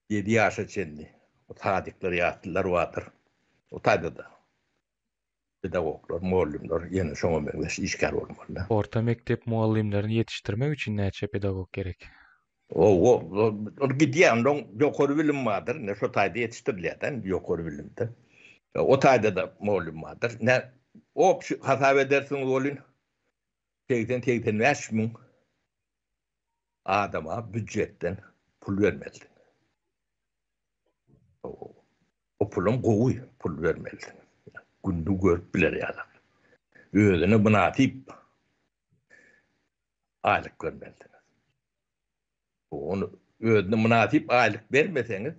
7 yaşa çendi. O tadıkları yattılar vardır. O tayda da pedagoglar, muallimler yine şoma mengleş işgal olmalı. Orta mektep muallimlerini yetiştirmek için näçe pedagog gerek? O gidiyen yukarı bilim vardır. Ne şu tayda yetiştiriliyeden yukarı bilimde. O tayda da muallim vardır. Ne o hata edersiniz olun. Tekten 5 bin adama büdjetten pul vermelisin. O pulun kovuy pul vermelisin. Gündü görüp biler yalan. Öğlene buna atıp aylık vermelisiniz. Onu öğlene buna atıp aylık vermeseniz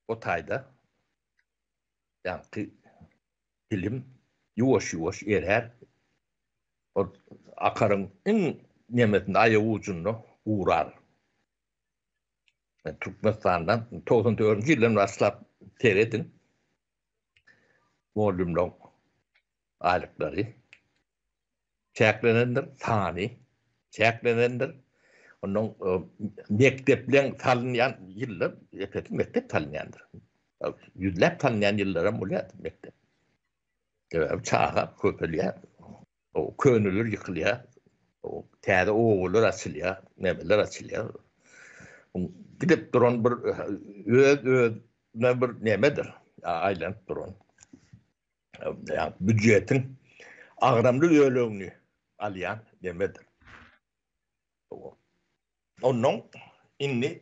o tayda yani bilim yuvaş erer o akarın en nimetinde ayağı ucunu uğrar. Yani Türkmenistan'dan 94. yılın rastlap seyredin. Muallimler aylıkları çeklenendir, tani çeklenendir. Onun mekteplen tanıyan yıllar, efendim mektep tanıyandır. Yüzler tanıyan yıllara mulyat mektep. Evet, çağa köpeliye, o könülür yıkılıyor, o täze oğullar açılıyor, nebeler açılıyor. Gidip duran bir ne bir nemedir, aylanıp duran. Yani büdjetin ağramlı öylüğünü alayan nemedir. Onun inni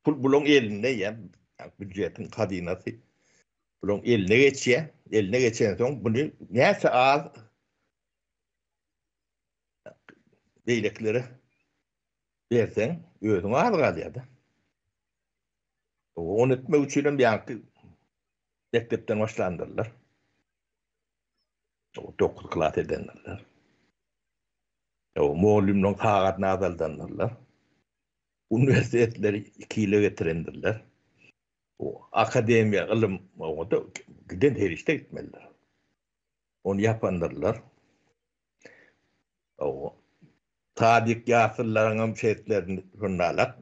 bulun elinde ya, büdjetin kadinası bulun eline geçiyor. Eline geçen son bunu neyse az beylikleri versen özüne az kalıyordu. Onu etmek için bir yankı mektepten başlandırırlar. O 9 klas edenlerler. O muallimden kağıt nazaldanırlar. Üniversiteleri 2 ile getirendirler. O akademiya ilim o da giden her işte gitmeliler. Onu yapandırlar. O tadik yasırlarının şeytlerini hırnalar.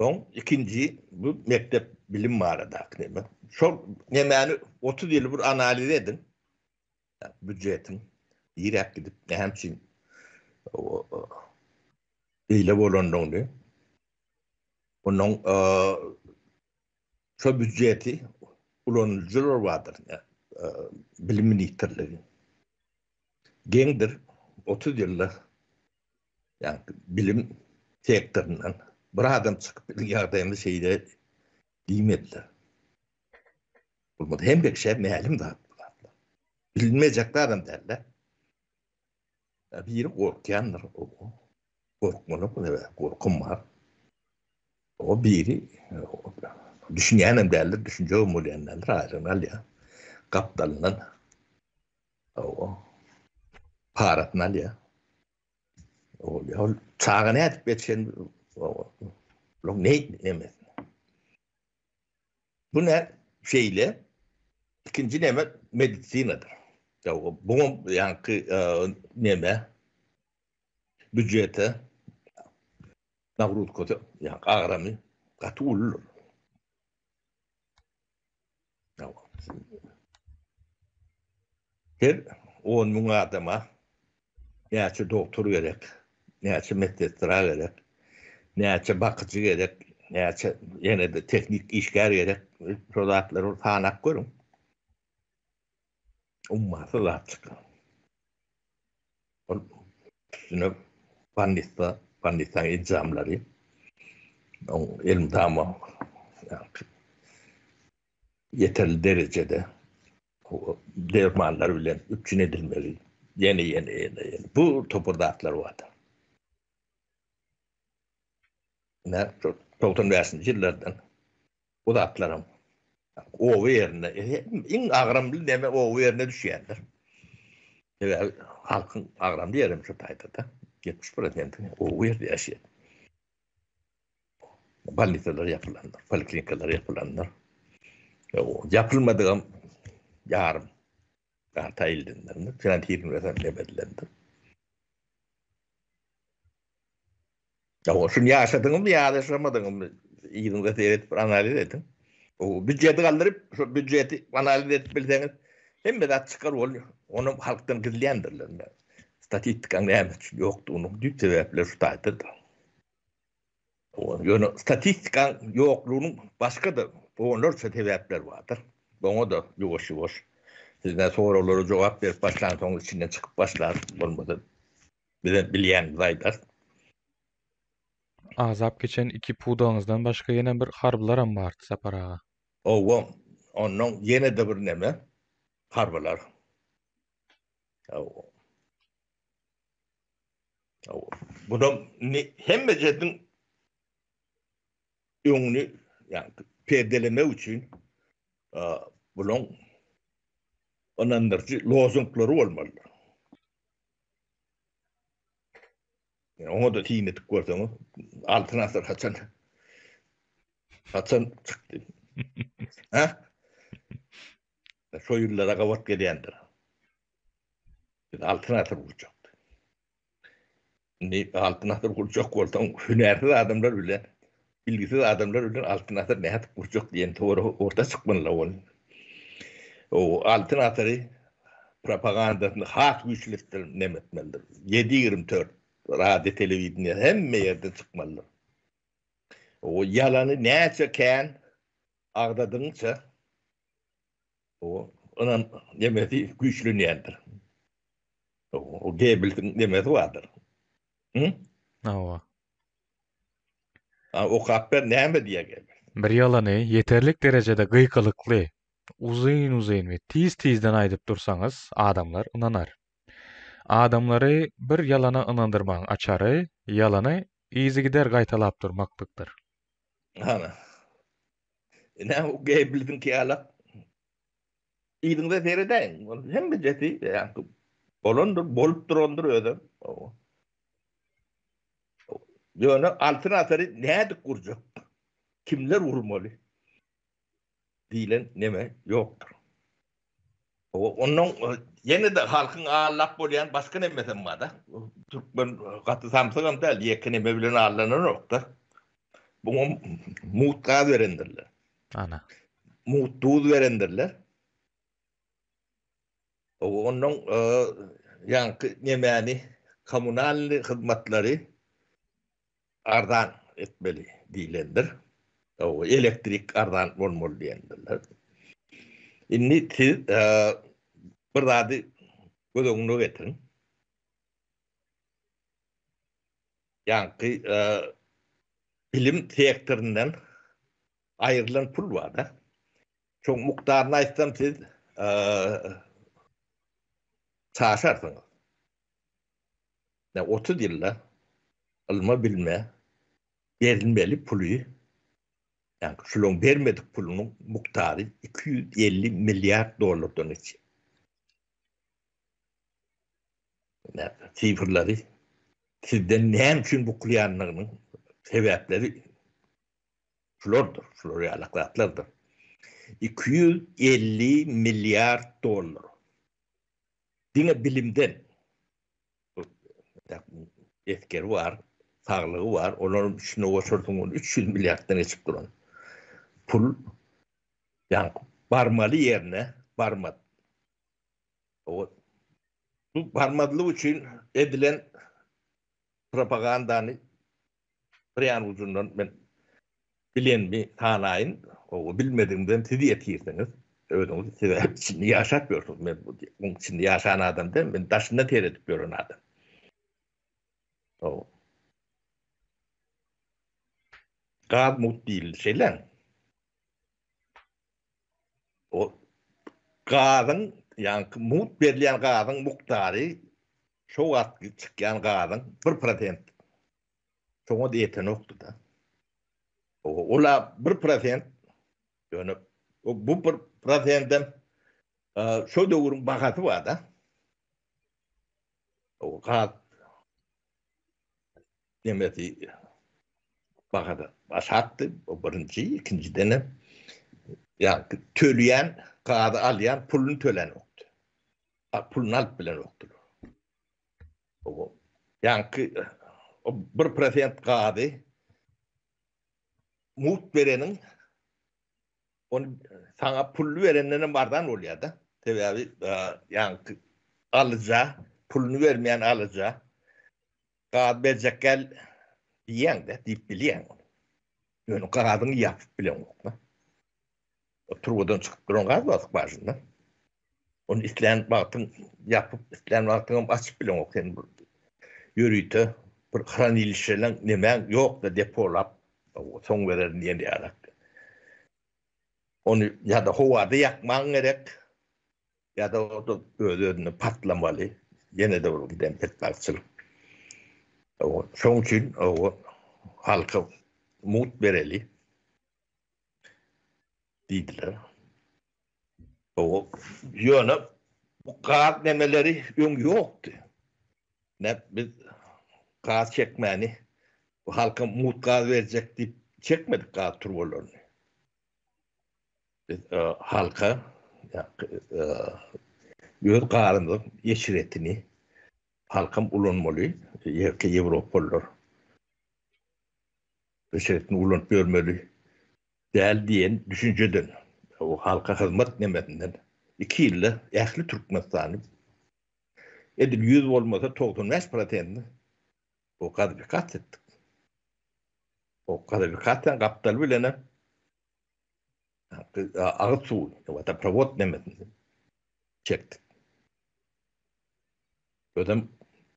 Son ikinci bu mektep bilim mağaradak neme. Çok yani 30 yıl bir analiz edin. Yani büdjetin yirek gidip ne hemçin o ile bolondonu. Onun şu büdjeti kullanıcılar vardır. Yani, bilimin yitirleri. Gendir 30 yıllık yani bilim sektöründen bir adam çıkıp bir yardımcı şeyde değmediler. Bulmadı. Hem bir şey mehalim de bilinmeyecekler adam derler. Biri korkuyandır. Korkmalı bu ne? Korkum var. O biri düşünenim derler. Düşünce umuliyenlerdir. Ayrınal ya. Kaptalının o paratnal ya. O ya çağına edip geçen ne emez. Bu ne şeyle ikinci neme medisinadır. Ya bu yankı neme büdjete navrut kodu yani ağramı katı olur. Her 10 mun adama näçe doktor gerek, näçe medsetra gerek, näçe bakıcı gerek, näçe ýene de teknik işgär gerek. Şozatlary tanak görün. Ummasy zat çykan. Şunu pandista ejamlary. O ilm tamam. Yeterli derecede o dermanlar bilen üpçün edilmeli. Yeni. Bu topurdaklar vardı. Ne? 90'lı yıllardan uzaklarım. O yerine, en ağramlı deme o yerine düşüyenler. Evet, halkın ağramlı yerim şu taytada. 70% o yerde yaşıyor. Balitalar yapılanlar, poliklinikalar yapılanlar. O yapılmadığım yarım. Tayildinden, filan hizmetten demedilendi. O şunu yaşadığım mı yaşamadığım mı? İyiliğinde seyredip analiz edin. O büdjeti kaldırıp, şu büdjeti analiz edip bilseniz, hem de çıkar oluyor. Onu halktan gizleyendirler. Statistikanın neymiş yoktuğunu, düz sebepler şu taytıdır. Yani statistikan yokluğunun başka da onlarca sebepler vardır. Bana da yavaş. Sizden sorulara cevap verip başlan sonra içinden çıkıp başlar. Olmadı. Bilen zaydar. Azap geçen 2 pudaňyzdan başga ýene bir harbylaram bardy Sapar aga. Onun yine de bir neme harbalar. Bunun hem mecetin öňüni yani perdeleme için bunun onandırıcı lozungları olmalı. Yani onu da tiýinetip görseňiz, altına asır haçan çıktı. Ha? Şo ýyllara gawat gelýändir. Altına asır vurjaktı. Ne altın atır kuracak olsan hünersiz adamlar bilen, bilgisiz adamlar bilen altın atır ne atıp kuracak diyen doğru orta çıkmalı onun. O altın atırı propagandasını hat güçlüktir nemetmelidir. 7-24 radyo televizyon hem yerden çıkmalı. O yalanı neyse ken ağdadınca o onun demesi güçlü niyendir. O Goebbels'in demesi vardır. Hı? Awa. O kapper näme diye geldi. Bir ýalany yeterlik derejede gıýkylykly, uzyn we tiz-tizden aýdyp dursaňyz, adamlar ınanar. Adamlary bir ýalana ynandyrmagyň açary ýalany izi gider gaýtalap durmakdyr. Hana. Ne o Goebbels'in kiyala ýygyňda seredeň. Hem bir jeti ýa-ni bolondur, bolup durandyr ödem. Ýöne alternatary näde gurjak? Kimler urmaly? Diýlen neme ýokdur. Onun ýene de halkyň ağlap bolýan başga nemesem bada. Türkmen gaty samsygam da ýeke neme bilen ağlanan ýokda. Buňa mutga berendirler. Ana. Mutduz berendirler. Onun ýanky nemeni kommunal hyzmatlary ardan etmeli diýlendir. O elektrik ardan bolmaly diýendirler. Inni siz bir zady gözeňiňe getirin. Ýanky bilim sektorinden aýrylan pul bar da. Çok mukdaryny aýtsam siz çaşarsyňyz. 30 ýylla ilme bilme berilmeli puly. Yani şulon bermedik pulunun muktary 250 milyar dolardan içi. Yani sifirleri sizden näme üçin bu kulyanlygynyň sebäpleri şulardyr, şular ýalaklatlardyr. 250 milyar dolar. Dine bilimden etkeri var, sağlığı var. Onların içine oturduğun 300 milyardan geçip duran. Pul yani barmalı yerine barmadı. Bu barmadılığı için edilen propagandanı bir yan ucundan ben bilen bir tanayın, o bilmediğimden siz yetirseniz, öyle size şimdi yaşatmıyorsunuz. Ben bunun içinde yaşayan adam değil mi? Ben taşında teredip gören adam. O. Gaz mut değil şeyler. O gazın yani mut verilen gazın muktary şu atky çıkan gazın 1%. Şoňa diýeten okdy da. Ola 1% ýöne bu 1%den şo döwrüň bagasy bar da. O gaz demeti bagada başatdy o birinji, ikinciden yani töleyen gazy alýan pulunu tölen okdy. Pulunu alyp bilen okdy. O ýanky o 1% gazy mut bereniň onu sana pul verenlerin bardan oluyor da. Tabii yani alıca, pulunu vermeyen alıca kağıt verecek gel diyen de deyip biliyen onu. Yani kağıdını yapıp bilen onu. O turbadan çıkıp duran kağıt basık başında. Onu isteyen baktın yapıp, isteyen baktın açıp bilen onu. Yani yürüytü, bir kıran ilişkilen nemen yok da depolap son verelim diyen diyerek. Onu ya da havada yakman gerek ya da o ödünü patlamalı. Yine de olur giden petparçılık. Şoň üçin o halka mut bereli diýdiler. O ýöne bu gaz nemeleri ýokdy. Ne biz gaz çekmeni bu halka mut gaz verecek diýip çekmedik gaz turbolaryny. Halka göz garyndyk, ýeşiretini halkam ulanmalı. Yerke Avrupalılar. Reşetin ulanıp görmeli. Değerli diyen düşünceden. O halka hizmet nemetinden. 2 yılda ehli Türkmenistan'ı edil 100 olmasa 95%'ni o kadar bir kat ettik. O kadar bir katten kaptal bilene ağıt suyu, vata pravot nemetinden çektik. Ödem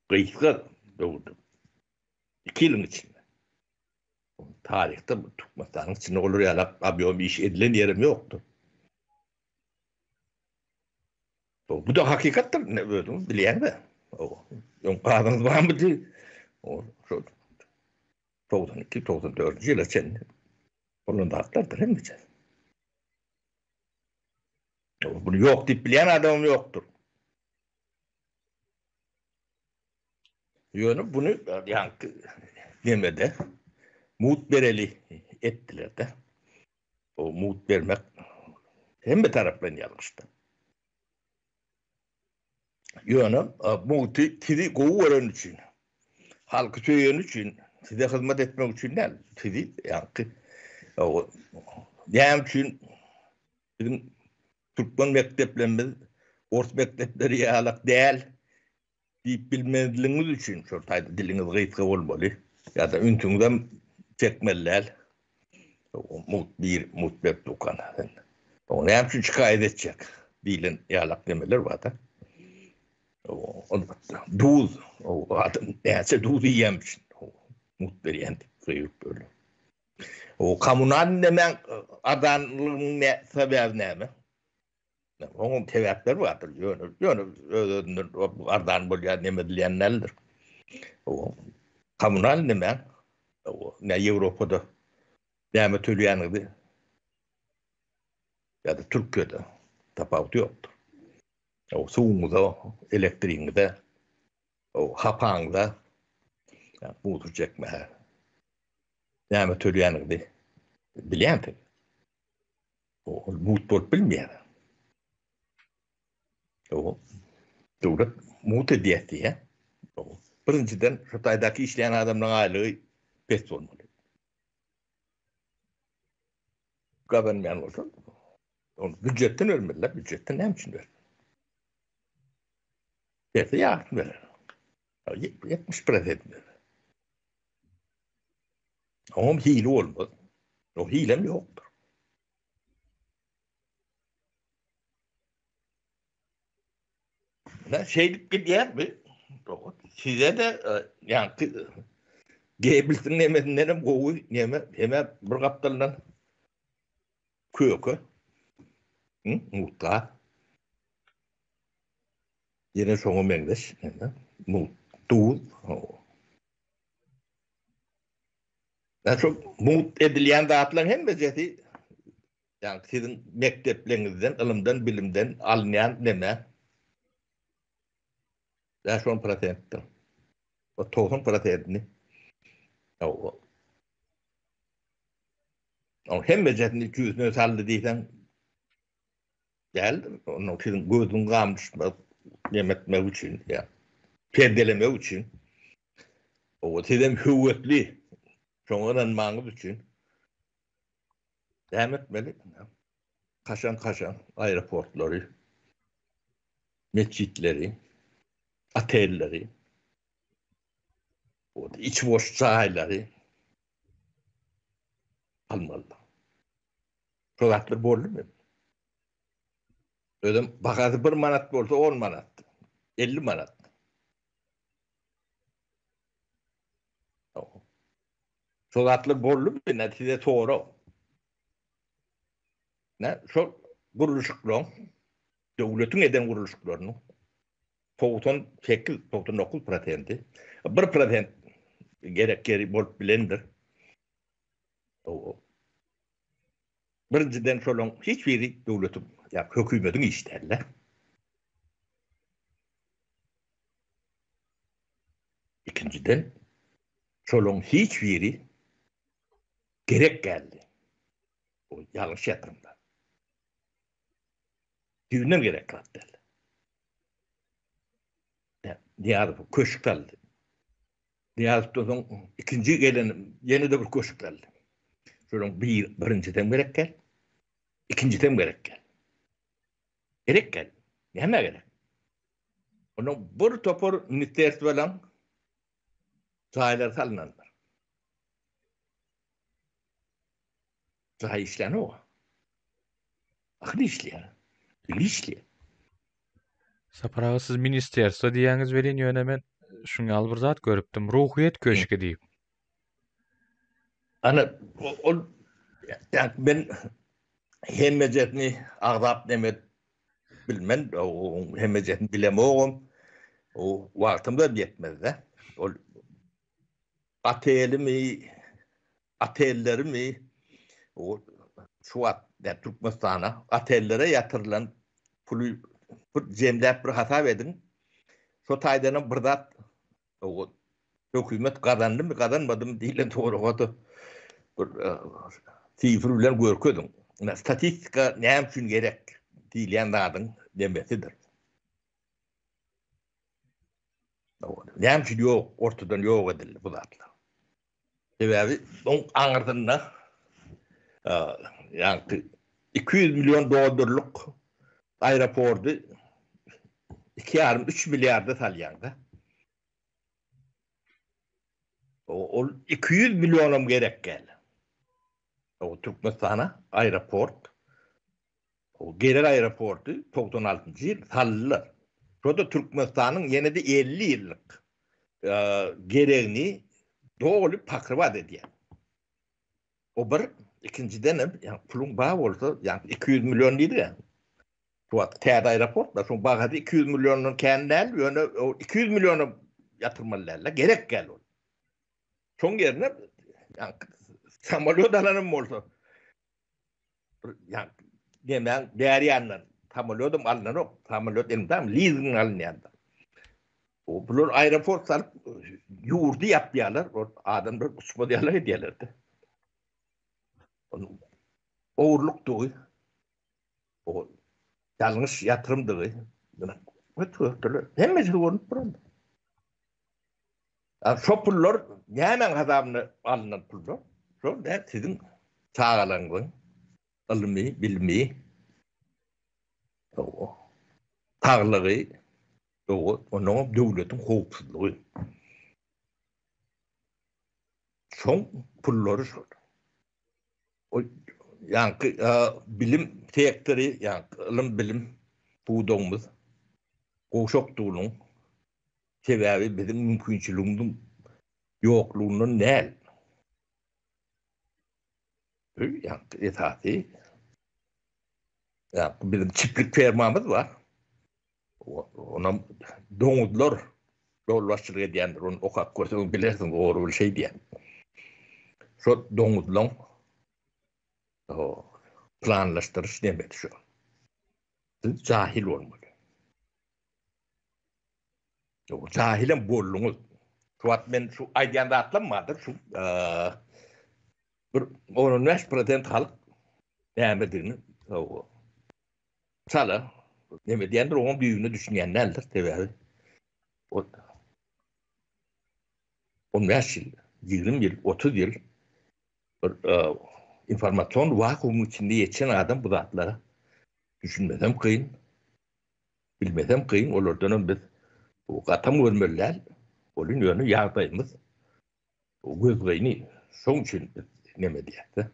kıyıklar doğdu. 2 yılın içinde. Tarihte Türkmenistan'ın içinde olur ya, abi bir iş edilen yerim yoktu. Bu da hakikattir, ne böyle bilen de. Yok kadınız var mı diye. O 92-94 yıl için onun da haklardır hem de. Bunu yok deyip bilen adam yoktur. Yani bunu yani demede mut bereli ettiler de. O mut vermek hem bir taraftan yanlıştı. Yani mutu sizi kovuverin için, halkı söyleyen için, size hizmet etmek için değil. Sizi yani yani için bizim Türkmen mekteplerimiz, Ors mektepleri yağlak değil deyip bilmediğiniz için şortayda diliniz gıyıtkı olmalı. Ya da üntünden çekmeliler. Mut bir dukan. O ne yapsın şikayet edecek. Dilin yağlak demeler var da. Duz. O adam neyse duz yiyemişsin. Mut bir yendi. Kıyıp böyle. O kamunan nemen adanlığın ne sebebi ne mi? Onun sebepleri vardır. Yani adan böyle nemedilenlerdir. O kamunal nemen o ne Avrupa'da devam etüleyenidi ya da Türkiye'de tafavut yoktur. O suğunda, elektriğinde, o hapağında yani budur çekme. Devam etüleyenidi bilen tabi. O mut bol bilmeyen. O devlet mut ediyeti ya. O birinciden şu taydaki işleyen adamın aylığı pes olmalı. Government olsun. Onu büccetten ölmeliler. Büccetten ne için verir? Verse yardım verir. 70% verir. Ama hile olmaz. O hilem yoktur. Ne şeylik bir yer mi? Size de yani Gebelsin nemetinden kovu hemen bir kaptalından kökü. Muhtar. Yine sonu mengeş. Tuğul. Yani çok mut edilen dağıtılan hem beceti yani sizin mekteplerinizden, ilimden, bilimden alınan neme. Ya şu an pratenettim. O tohum pratenetini. O hem becetini 200'üne saldı diysen geldi. Onun sizin gözün kalmış yemetmek için ya. Perdelemek için. O sizin hüvvetli. Sonradan manız için. Devam etmeli. Kaşan aeroportları, mescitleri, otelleri, iç boş sahilleri almalı. Sokaklar borlu mu? Ödem bakası 1 manat olsa 10 manat. 50 manat. Sokaklar borlu mu? Neticede doğru. Ne? Çok kuruluşuklu. Devletin eden kuruluşuklarını. 98-99%. 1% gerek geri bol bilendir. Birinciden şolun hiçbiri devletin, ya hükümetin işlerle. İkinciden şolun hiçbiri gerek geldi. O yanlış yatırımlar. Düğünden gerek kaldı. Diyar köşk aldı. Diyar'dan ikinci gelen yeni de bir köşk aldı. Şunun birinciden gerek gel. İkinciden gerek gel. Gerek gel. Neme gerek? Onun bir topor nitersizlik bilen sahaylar salınanlar. Sahay işleni o. Aklı işleyen. Dili işleyen. Saparağı siz ministerstvo diýäňiz welin ýöne men şuňa bir zat görüpdim. Ruhyet köşki diýip. Ana yani ben hemmejetini agdap demet bilmen, o hemmejetini bilemoğum. O wagtymda yetmez de. O atelimi, atellerimi o şu wat Türkmenistan'a atellere yatırılan pulu jemläp bir hasap edin. Şu taýdanyň bir zat o hökümet kazandy mı kazanmady mı diýilen toğry goty. Bir sifir bilen görkedim. Statistika näme üçin gerek diýilen zadyň demesidir. Näme üçin ýok, ortadan ýok edildi bu zatlar. Sebebi on aňyrdyna yani 200 milyon dolarlyk aeroportu 2,5-3 milyarda salýanda. O 200 milyonum gerek gel. O Türkmenistan'a aeroport. O Gerek aeroportu 96-njy ýyl sallylar. Şoda Türkmenistan'ın ýene de 50 ýyllyk geregini dolup pakrybat edýär. O bir ikinciden yani pulun bağı bolsa yani 200 milyon diýdi ya. Şu täze aeroport da şu bagady 200 milyonyň kendäl ýöne o 200 milyonu yatırmalylar gerek gel ol. Şoň ýerine yani samolyot alanım bolsa yani demen därýandan samolyodum alnanok samolyot elimden leasing alınýanda. O bular aeroport salyp ýurdy ýapýarlar, o adamlar uçma diýerler edýärlerdi. Oğurlukdygy, o ýalňyş ýatyrymdygy, ötürli hemmesi görünüp durýar. Şo pullar näme hasabyna alynan pullar? Şo da siziň çağalaňyň ilmi, bilmi, o taglygy, onuň döwletiň howpsuzlygy. Şoň pullary şol. O yani bilim sektörü yani ilim bilim buğdağımız goşokduğunun sebebi bizim mümkünçülüğümüzün yokluğunun näl? Yani esası yani bizim çiftlik fermamız var. Ona doňuzlar yolbaşçylyk edýändir. Onu okap görseň bilersiň doğru bir şey diýen. Şo doňuzlaň o planlaşdırış demedi şu. Siz cahil olmalı. O cahilen bolluğunuz. Şu men şu aýdýanda atlanmadyr. Şu bir 15% halk nämedigini o sala neme diýendir oňa büyüğünü düşünýänlerdir tebebi. O 15 ýyl, 20 ýyl, 30 ýyl informasyon vakuum içinde yetişen adam bu zatlara düşünmesem kıyın, bilmesem kıyın, olurdan biz o katam görmeliler, onun yönü yağdayımız, o gözgayını son için neme diyekti.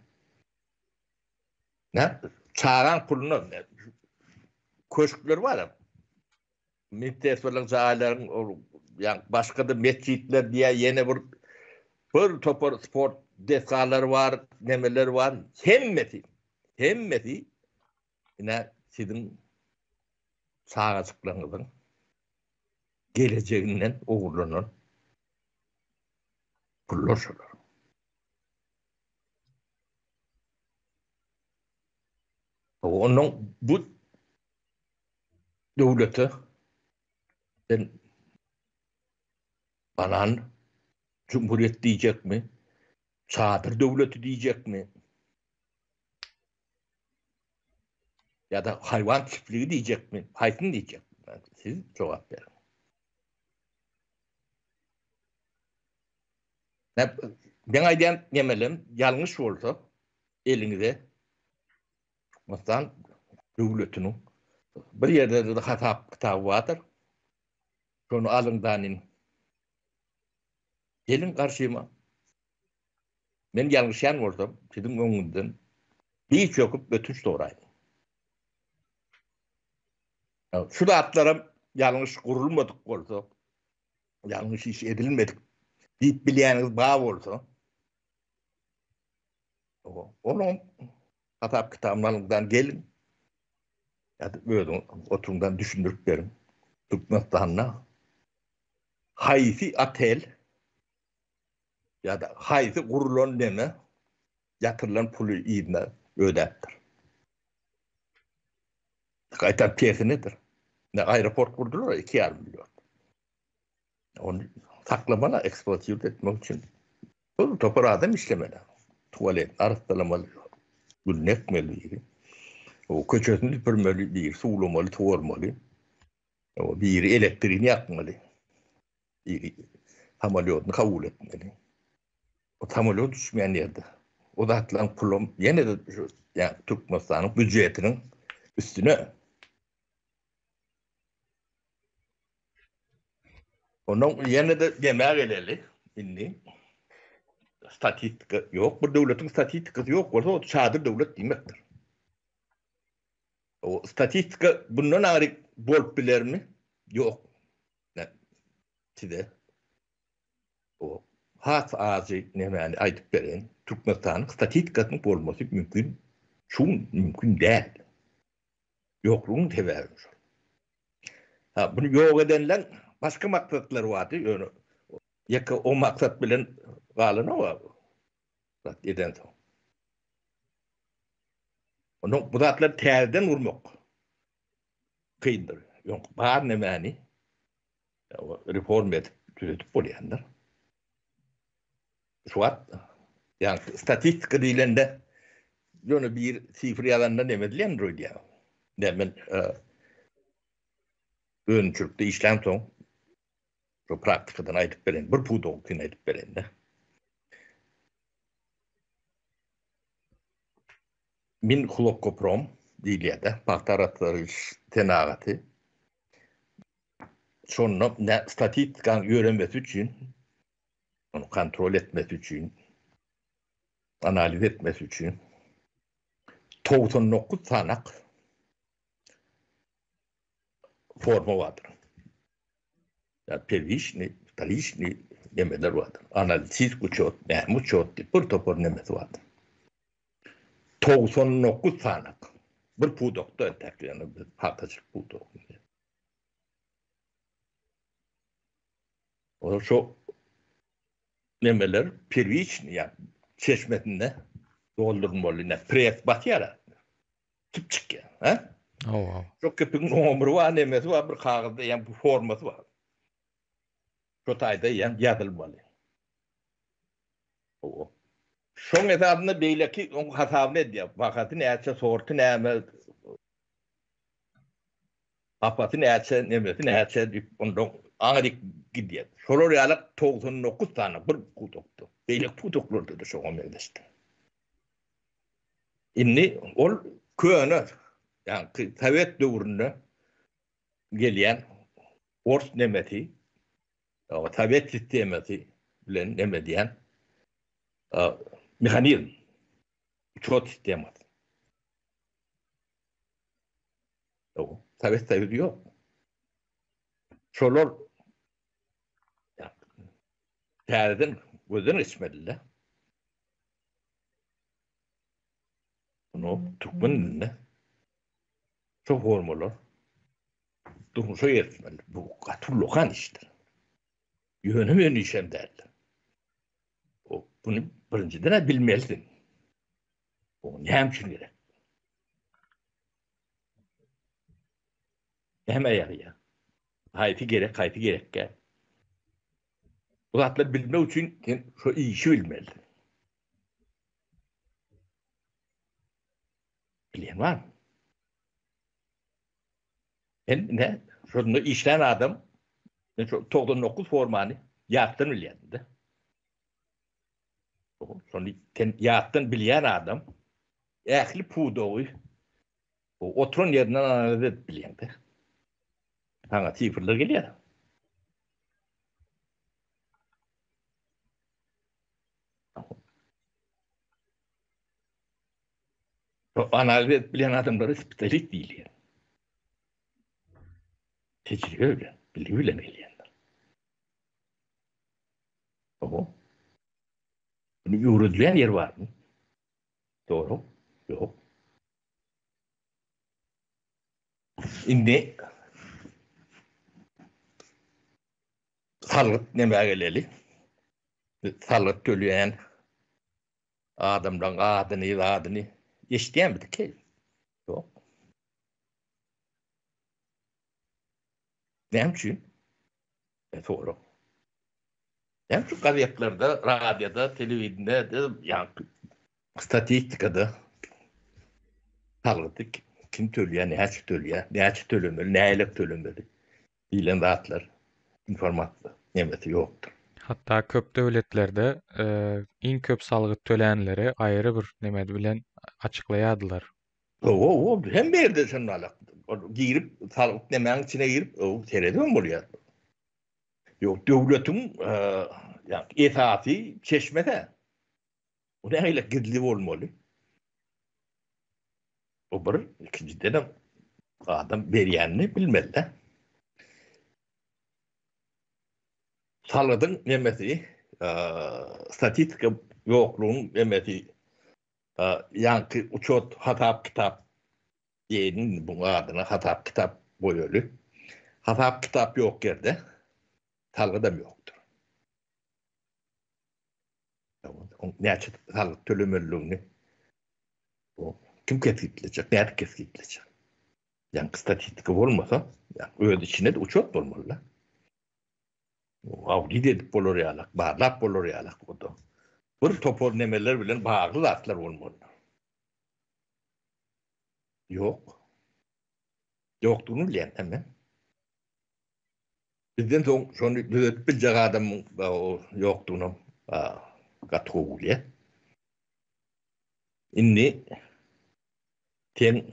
Ne? Çağıran pulunu, köşkler var ya, müftesörlük zahalerin, yani başka da mescitler diye yeni bir topor sport deskaları var, nemeler var. Hemmeti yine sizin sağaçıklarınızın geleceğinden uğurlanan pullar şolar. Onun bu devleti ben banan Cumhuriyet diyecek mi? Çadır devleti diyecek mi? Ya da hayvan çiftliği diyecek mi? Haysın diyecek mi? Siz cevap verin. Ben aydan yemelem yanlış olsa elinize mesela devletinin bir yerde de hata kitabı vardır. Şonu alın danin. Gelin karşıma. Ben yanlış yan olsam sizin önünden bir çöküp ötüş doğrayın. Şu da atlarım yanlış kurulmadık olsa, yanlış iş edilmedik deyip bilýäniz bağ olsa, onun hatap kitaplarından gelin, ya da böyle oturumdan düşündürüp verin. Türkmenistan'a hayfi atel ya da hayfi kurulan deme yatırılan pulu iyine ödettir. Kaytan piyesi nedir? Ne aeroport kurdular 2,5 milyon. Onu saklamana, eksploatif etmek için topar adam işlemeli. Tuvalet, arastalamalı, gülnekmeli. O köçesini süpürmeli, bir suğlamalı, tuğurmalı. O bir elektriğini yakmalı. Bir hamaliyotunu kabul etmeli. O hamaliyot düşmeyen yerde. O da atılan pulum yine de yani Türkmenistan'ın büdjetinin üstüne. Onun yine de yemeğe geleli. Inni. Statistika yok. Bu devletin statistikası yok. O çadır devlet demektir. O statistika bundan ayrı bolup biler mi? Yok. Ne? Size o has ağzı ne yani aytıp beren Türkmenistan'ın statistikasının olması mümkün. Şun mümkün değil. Yokluğun teberrür. Ha, bunu yok edenler başka maksatları vardı. Yani, yaka o maksat bilen galına var. Eden son. Onun bu zatlar terden vurmak. Kıyındır. Yok, bağır ne mani? Reform edip, düzeltip oluyanlar. Şu an, yani statistika dilinde yani bir sifir yalanla demedilen röy diye. Demin öncülükte işlem son şu praktikadan aytıp beren, bir puda olsun aytıp beren de. Min kulokoprom diliyede, baktaratları tenağatı. Sonra ne statistikan öğrenmesi için, onu kontrol etmesi için, analiz etmesi için 99 sanak forma vardır. Yani pervişni, talişni nemeler vardır. Analiz kuçot, muçot, bir topor nemesi vardır. 99 sanak. Bir pudokta ötek, yani bir patacık pudok. O şu nemeler pervişni, yani çeşmetinde doldurmalı, ne prek batyara. Çıpçık ya. Ha? Oh, Çok köpüğün omuru var, nemesi var, bir kağıda yani bu forması var. Şu tayda yani yazılmalı. O. Şoň esabyna beýleki oň hasabyny edýär. Wagty näçe, sorty näme, apaty näçe, nemesi näçe diýip ondan aňyryk gidýär. Şolar ýaly 99 tane bir pudokdy. Beýlek pudoklardy da şoňa megleşdi. Inni ol köne, ýani Sowet döwründe gelýän ors nemeti, Sowet sistemati bilen neme diýen mehanizm, uçot sistemat. O Sowet Soweti ýok. Şolar täzeden gözden geçmediler. Bunu Türkmen ne? Çok formalar. Durmuşa yetmeli. Bu katullukan iştir. Yönüm işem derler. O bunu birinciden bilmelisin. O ne hemşin gerek. Hemen yarıya. Hayfi gerek gel. Bu zatları bilme için şu işi bilmeli. Bilen var mı? Ne? Şunu işleyen adam 99 formanı yaptın öyle. Sonra yattan bilýän adam ähli pudowy oturan ýerinden analiz edip bilýär. Haňa sifirler gelýär. Analiz edip bilýän adamlar spesialist diýilýär. Tecrübe bilen, bilgi bilen gelýänler. Bunu ýürüdülen yer barmy? Doğru. Yok. Indi salgyt näme geleli? Salgyt tölýän adamdan adyny eşitýänmidi ki? Yok. Näme üçin? Doğru. Näme üçin gazetlarda, radioda, telewizionyada, ýa-ni statistikada salgyt kim tölýär, näçe tölýär, näçe tölemeli, näçe tölemeli diýilen zatlar informasiýa nämesi ýokdur. Hatta köp döwletlerde iň köp salgyt tölenleri aýry bir näme bilen açyklaýardylar. Hem berde sen alak. Girip salgyt nämeň içine girip seredem bolýar. Ýok, döwletiň ýa-ni esasy çeşmede. O näyle gizli bolmaly? O bir ikinciden de adam berýänini bilmeli. Salgydyň nämesi statistika ýoklugyň nämesi ýa-ni uçot hatap kitap diýen bu adyna hatap kitap boýaly. Hatap kitap ýok ýerde salgydam ýokdur. Näçe salgyt tölemelligini kim keskitleyecek, näde keskitleyecek? Yani statistika bolmasa, yani öz içine de uçot bolmaly. Awdy edip bolar ýalak, barlap bolar ýalak oda. Bir topor nemeler bilen bagly zatlar bolmaly. Yok. Ýokdugyny bilýän hemen. Bizden soň şonu biljek adam ýokdugyny gatulýar. Indi sen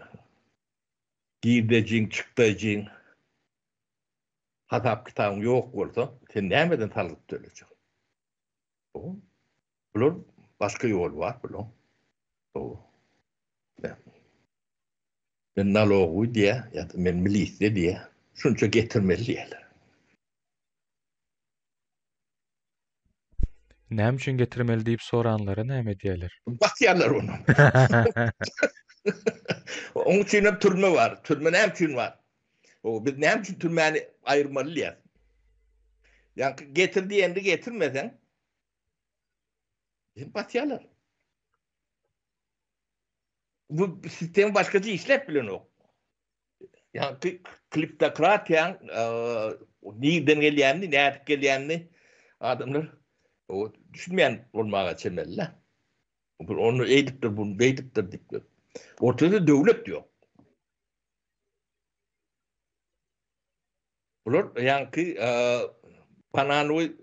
girdejin, çykdajin hatap kitabın ýok bolsa, sen nämeden salgyt töleçek? Bular başga ýol bar, bular. Men nalogy diýe, ýa-da men milisiýa diýe, şunça getirmeli diýerler. Näme üçin getirmeli diýip soranlara näme diýerler? Bakýarlar onu. Onun için hep türme var. Türme näme üçin var? Biz näme üçin türmäni aýyrmalıyız? Yani getirdiğinde getirmesen bakýarlar. Bu sistemi başkaca işlep bilen o. Yani kliptokratiyan nirden gelýänini, näde gelýänini adamlar o düşünmeyen olmağa çemeller. Onu eğitipdir, bunu beýdipdir diýip. Ortada döwlet ýok. Bular ýa-ni Pananoy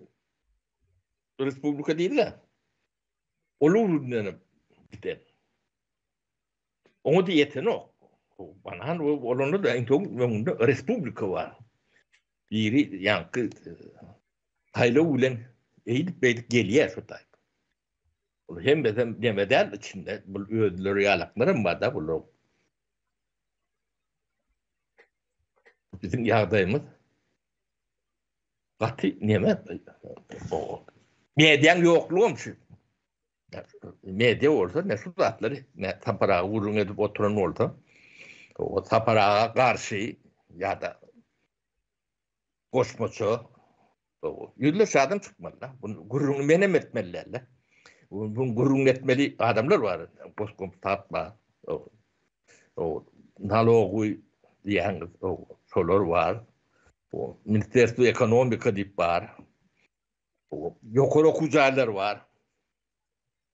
Respublika diýildi. Olurundan biten. Onu da yeten o. Pananoy olanda da entoň Respublika var. Biri ýa-ni taýla bilen eýdip beýdip gelýär şu taýp. Hem de demeden içinde bu ödülleri ýalaklarym bar da bular. Bizim ýagdaýymyz gaty näme? Mediýaň ýoklugy şu. Media bolsa näşe zatlary, taparaga gurrun edip oturan bolsa, o taparaga garşy ýa-da goşmaça ýüzlerçe adam çykmaly. Bunu gurrun menem etmeliler. Bunu gurrun etmeli adamlar var. Postkomtatma, nalogy diýen şolar var. O Ministerstvo Ekonomika diýip bar. O ýokary okujalar var.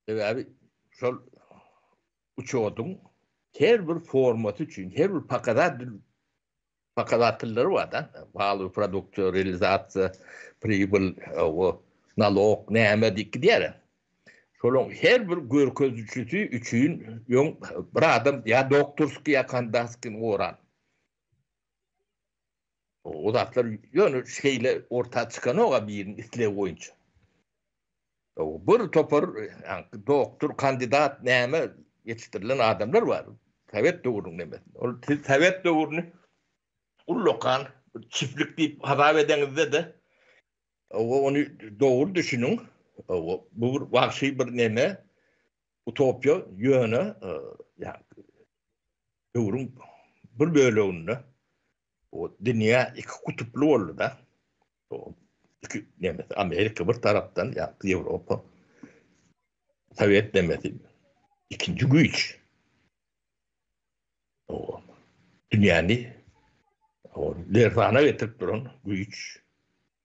Ebi şol uçodyň her bir formaty üçin, her bir pakadatlary var da. Baly produksiýa, realizasiýa, pribul, nalog, näme diýip diýer. Şolun her bir görkezüçüsü üçün ýöň bir adam ya doktorski ya kandaskyn oran. O zatlar ýöne şeýle orta çykan oga birini islew goýunça. O bir topar doktor kandidat näme yetiştirilen adamlar var. Sovet döwrüne näme. Ol Sovet döwrüne ullokan çiftlik diýip hasap edeňizde de onu doğru düşünün. Bu vahşi bir näme utopya ýöne ya döwrüň bir böleginde o dünýä iki kutuply boldy da. O iki näme Amerika bir tarapdan ya Ýewropa Sovet demesi ikinci güýç. O dünýäni o lerfana getirip duran güýç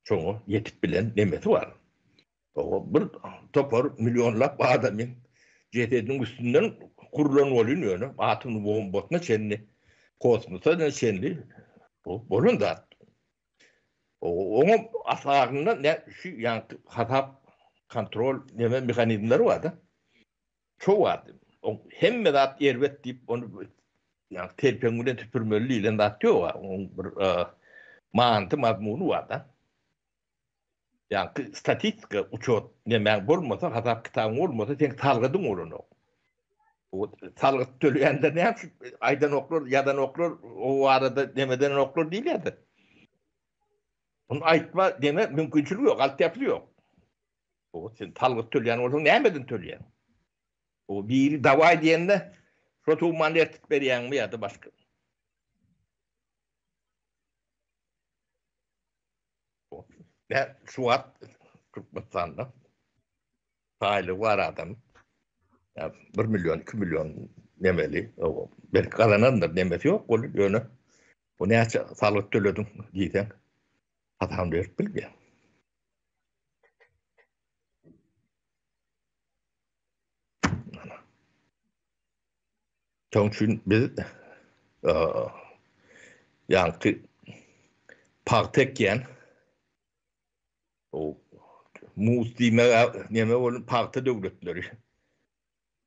çoňu yetip bilen nemesi var. O bir topar milyonlap adamın CT'nin üstünden kurulan bolýan ýöne atom bombasına çenli kosmosa da çenli o bolun da o asagında ne şu yani hasap kontrol neme mekanizmaları vardı. Çok vardı. O hem de yerbet deyip onu yani terpengülen tüpürmeliyle de atıyor var. Onun bir mantı mazmunu vardı. Yani statistika uçot neme bolmasa hasap kitabı olmasa sen talgadın onu. O talgıt töleýänler näme aydan oklar ýadan oklar o arada demeden oklar değil ya da. Onu aýtma deme mümkinçiligi ýok, altyapy ýok. O sen talgıt töleýän bolsaň nämeden töleýän? O biri dawa diýende şo tuğman ertip berýänmi ýa-da başga. Ya şuat Türkmenistan'da faili var adam. Ya 1 milyon, 2 milyon nemeli. O belki kazananlar nemesi yok. O yönü. O ne sağlık töledim diysen. Hatam verip bilmiyor. Onun için biz yani partekken o muslime neme onun parti devletleri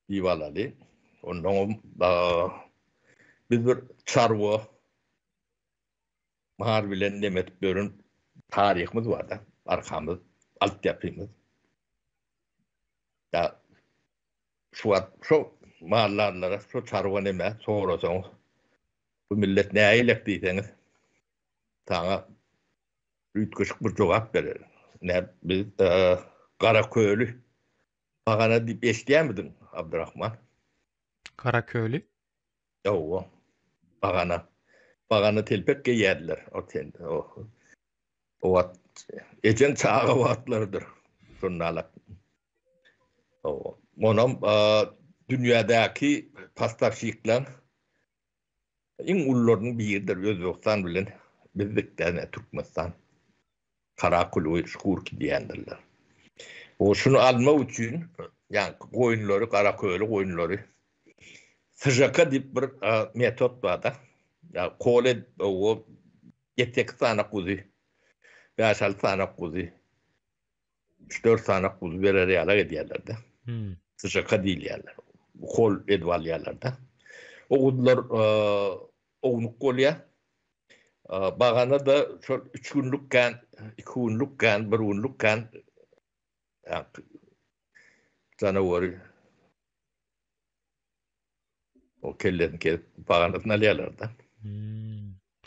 divalalı. Ondan biz bir çarwa harbilen demet börün tarihimiz var da arkamız altyapımız. Ya şu mahallarlara şu çarwa neme sorasan bu millet ne aylak diyseniz sana ütküşük bir cevap verir. Ne biz Karaköylü bagana diýip eşdiýänmidin Abdurrahman? Karaköylü? Ýok. Bagana telpek geýärdiler. O wat ejen çağa watlardyr. Şonalak. O monam dünýädäki pastavşyklar iň ullarynyň biridir Özbegistan bilen bizdikden Türkmenistan. Karaköy şuurki diýendirler. O şunu alma üçin yani goýunlary, Karaköylü goýunlary sıjaka diýip bir metod bar da. Ya kole o yetek sana kuzy. 5-6 sana kuzy. 3-4 sana kuzy berer ýalar edýärler de. Sıjaka diýil ýalar. Kol edwal ýalar da. O gudlar ownuk bolýar. Bagana da şol 3 günlükken, 2 günlükken, 1 günlükken canavarı o kellerini kelip baganasını alýarlar da.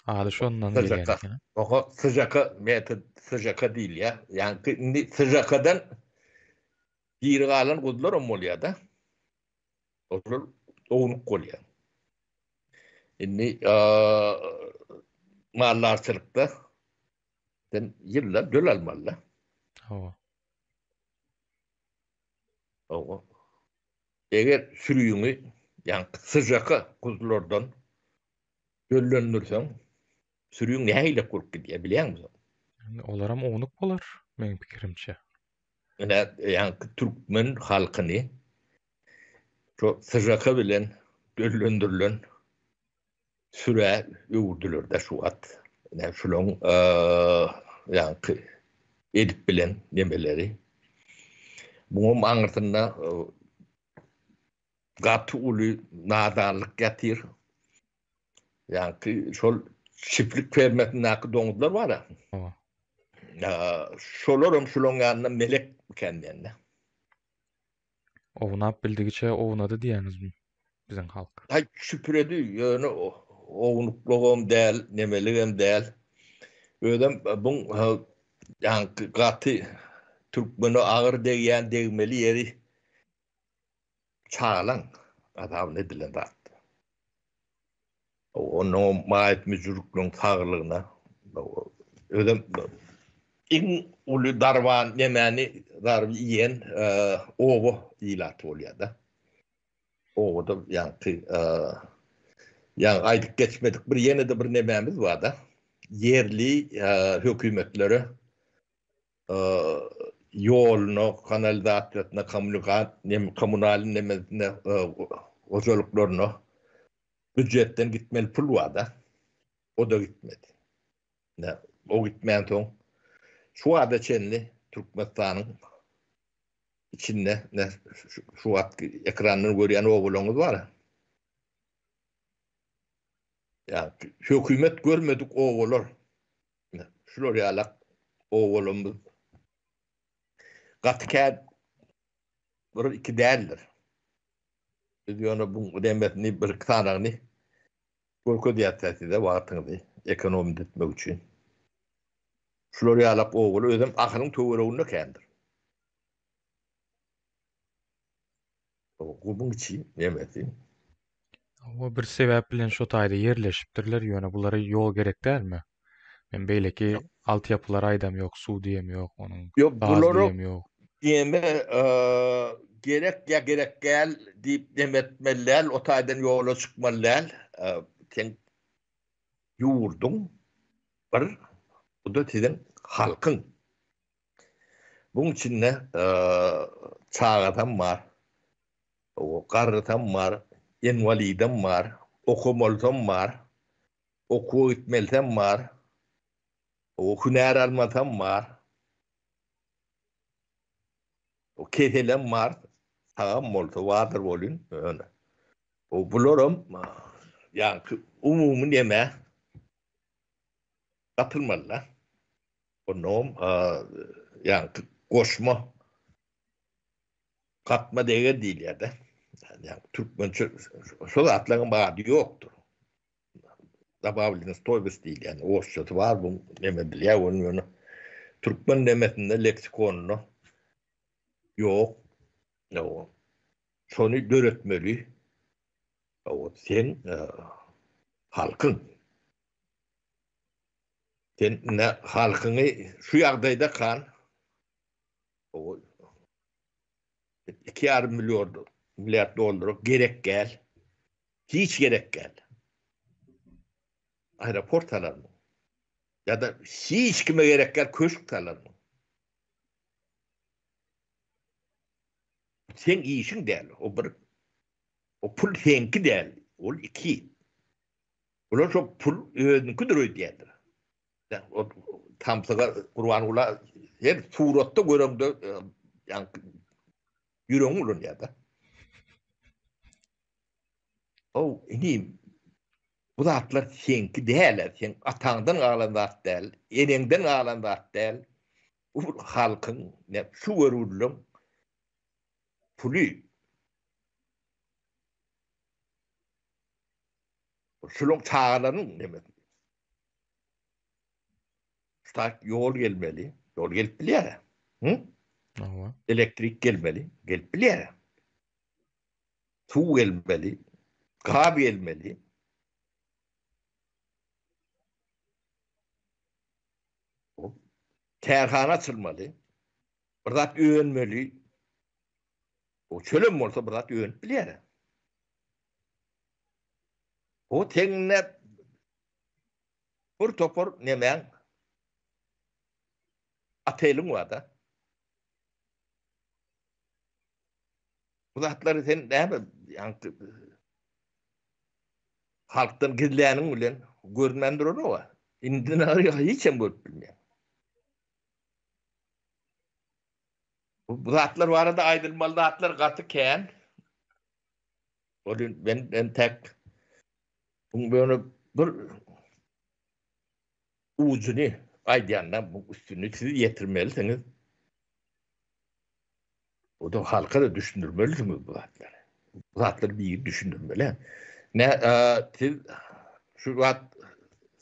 Ady şondan gelýär. O sıjaka metod sıjaka diýil ýa. Yani indi sıjakadan biri galan gudlar bolýar da. Olar ownuk bolýar. Indi mallarçylykda sen ýyllar döl almaly. O. Eger sürüýüňi yani sıjaka kuzlardan döllendürsen sürüýüň nähile gurup gidýär bilýärmiň? Olaram oňuk bolar meniň pikirimçe. Yani Türkmen halkyny şu sıjaka bilen döllendirilen süre öwürdiler de şu wat. Yani şulan yani edip bilen nemeleri Buňam aňyrtynda gaty uly nadanlyk getir. Yani şol çiftlik fermetindäki doňuzlar bar. Owa. Şolaram şulan ýanynda melek kendine. Owunap bildigiçe owunady diýenizmi biziň halk? Hay süpüredi ýöne ownukligam däl, nemeligem däl. Ödem buň ýanky gaty türkmeni agyr degýän degmeli ýeri çağlan adam edilen dat. Onu maýet müjürlüň taýlygyna ödem iň uly darwan nemeni darby ýen owo ilat bolýar-da. Owo da ýanky ýani aýdyp geçmedik bir ýene de bir nememiz bar-da. Yerli hökümetlere ýoluna, kanalizasiýasyna, kommunal nemesine, ojoluklarına büdjetten gitmeli pul bar-da. O da gitmedi. O gitmän soň şu ada çenli Türkmenistanyň içinde şu ekranını görýän ogulaňyz bar. Ya hökümet görmedik ogular. Şular ýalak ogulumyz. Gatykän bir iki däldir. Biz ýöne bu demetni bir tanany görke diýetdi wagtyňdy ekonomi etmek üçin. Şular ýalap ogul özüm ahyryň töwereginde kendir. O bunun için demedi. O bir sebäp bilen şo taýda ýerleşipdirler, ýöne bulara ýol gerek dälmi? Men beýleki altyapylar aýdam ýok, suw diýem ýok, onuň gaz diýem ýok. Deme gerek gel deyip demetmeler, o taýdan ýola çykmalar. Sen ýurdun bir, bu da sizin halkın. Bunun için ne çağatan var, o garrytan var, envalidem var, okumalydan var, okuw gitmelden var, o hünär almadan var, o keselen var, sağam molta vardır bolun öyle. O bularam yani umumy neme atılmalılar. Onun yani koşma katma değer değil ya da. Yani Türkmen şu atların bağlı yoktur. Zabavlinin toybus değil yani. Oşçatı var bu nemedilir ya onun Türkmen nemesinde leksikonunu yok. O şonu döretmeli. O sen halkın. Sen ne halkını şu ýagdaýda kan o 2,5 milyar dolar gerek gel. Hiç gerek gel. Aeroport alanı. Ya da hiç kime gerek gel köşk alanı. Sen işin değil. O pul henki değil. O iki. Ulan şu pul önünkidir ödeyendir. Yani o tamsaga kurban ula her suratta görümde yani yürüyün ulun ya da. O inim bu da atlar senki değerler. Sen atandan ağlandat değil, enenden ağlandat değil. Bu halkın şu görüldüm pulu. Şulun çağlarının demek. Stark yol gelmeli. Yol gelip bilýär. Elektrik gelmeli. Gelip bilýär. Suw gelmeli. Gaz gelmeli. Terhana açılmalı. Bir zat öğrenmeli. O çölüm olsa bir zat öğrenip bilýär. O teňne bir topar nemen atelyň wada. Bu zatlary sen näme ýanky halkdan gizläniň bilen görmendir onu wa. Indin hiç hem görüp bilmeýär. Bu zatlar var arada ayrılmalı zatlar katıken. Ben tek bunu böyle bir ucunu aydayandan bu üstünü siz yetirmelisiniz. O da halka da düşündürmelisiniz bu zatları. Bu zatları bir düşündürmeli. Siz şu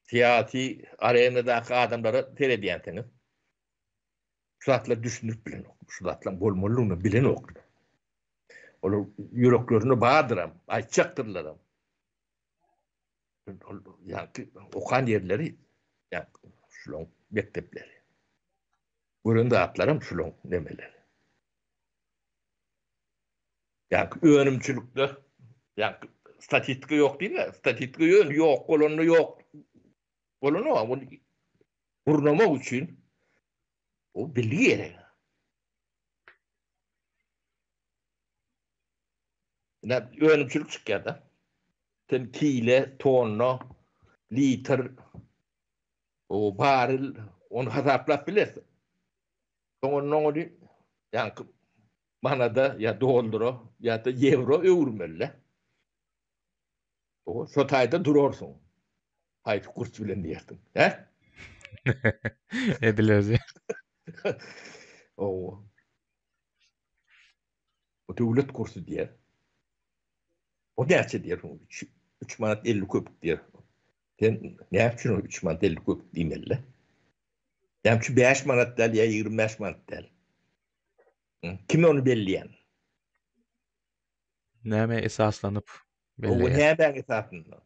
siyasi arenadaki adamlara terediyansınız. Şu zatları düşünüp bilen ok. Şu zatların bolmolluğunu bilen ok. Olur yüreklerini bağdıram, açaktırlarım. Yani okan yerleri yani şulon mektepleri. Bugün de atlarım şulon demeleri. Yani öğrenimçilikte yani statistika yok değil mi? Statistika yok, kolonu yok. Kolonu ama burnamak için o bilgi gerek. Yani öğrenimçilik çıkıyor da. Sen kile, tonla, liter, o baril, onu hesaplap bilirsin. Onun yani bana da ya dolduro ya da euro öğürmeli. O sotayda durursun. Hayır kurs bilen diyersin. He? Edilezi. o, o devlet kursu diyer. O gerçi diyer. 3 manat 50 köpük diyer. Sen ne yapıyorsun o 3 manat 50 köpük demeli? Yani şu 5 manat del ya 25 manat del. Kim onu belleyen? Näme esaslanıp O belleýär? ne ben esasında?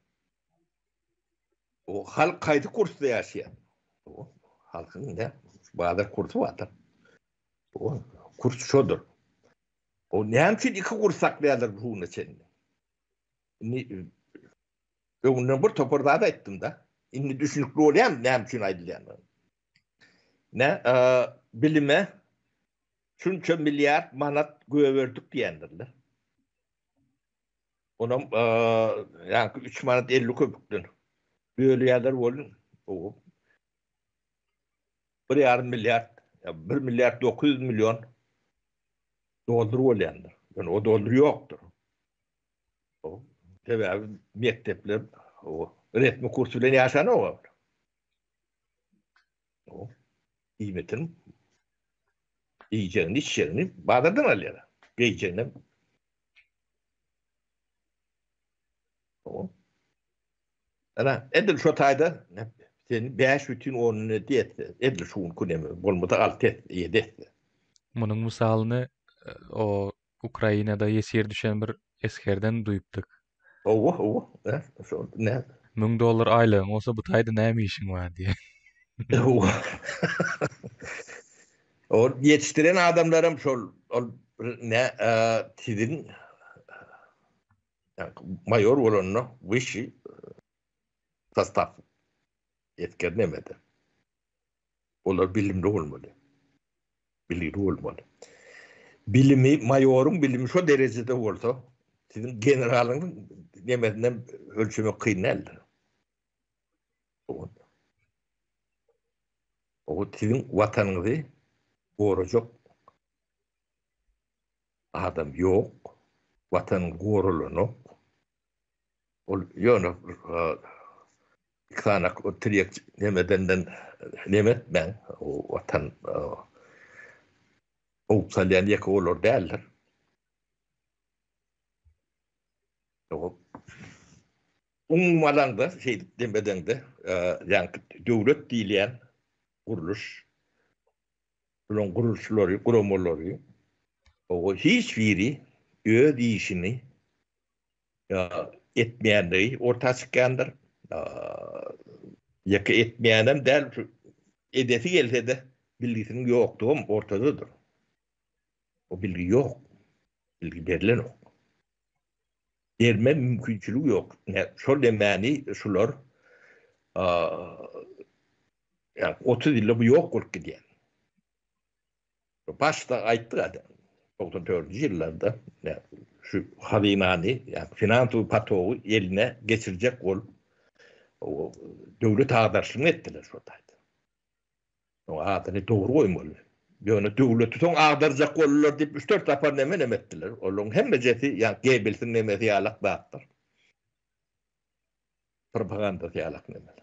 O halk kaydı kursu yaşayan. O halkın ne? Bazı kursu vardır. O kurs şudur. O ne için iki kurs saklayalar bunun için? Öňünden bir topardada etdim da. Inni düşünükli olayam näme üçin aýdylýan. Bilime şunça milyar manat göwerdik diýendirler. Onam ýa-ni 3 manat 50 köpükden bölýärler bolun. O 1,5 milyar, 1 milyar 900 milyon doldur bolýandyr. Yani o doldur ýokdur. O sebäbi mektepler o resmi kurs bilen ýaşanok. O iýmetin iýjegini içjegini badadan alýar. Beýjegine o. Ana edil şu tayda sen 5 bütün onu diýetdi. Edil şuň kunemy bolmada 6 7. Munyň misalyny o Ukrainada ýesir düşen bir eskerden duýupdyk. O. Şu ne? $1000 aýlygyň bolsa bu taýda näme işiň bar diýe. O. O yetiştiren adamlarım şol ne tidin yani mayor bolanny wişi sastaf etkerlemedi. Olar bilimli olmalı. Bilimli olmalı. Bilimi, mayorun bilimi şu derecede olsa sizin generalın demedinden ölçümü kıyneldir. O sizin vatanınızı koruyacak adam yok. Vatanın korulunu yani kanak o triyek demedenden demet ben o vatan o salyan yaka olur derler. O ummadan da şey demeden de yani devlet diyen kuruluş bunun kuruluşları, kurumları o hiçbiri öz işini etmeyenleri ortaya çıkandır. Yaka etmeyenem der hedefi gelse de bilgisinin yoktuğu ortadadır. O bilgi yok. Bilgi verilen yok. Verme mümkünçülüğü yok. Şol demeni şular yani 30 yılda bu yok olup gidiyor. Başta ayttı adam. 94. yıllarda yani şu hazinani yani finansu patoğu eline geçirecek ol o devlet ağdaşlığını ettiler şuradaydı. O adını doğru koymalı. Ýöne döwleti soň agdarjak bolurlar diýip 3-4 tapar neme etdiler. Olaryň hemmejesi ýa Goebbelsiň nemesi ýalak bakdyr. Propaganda ýalak neme.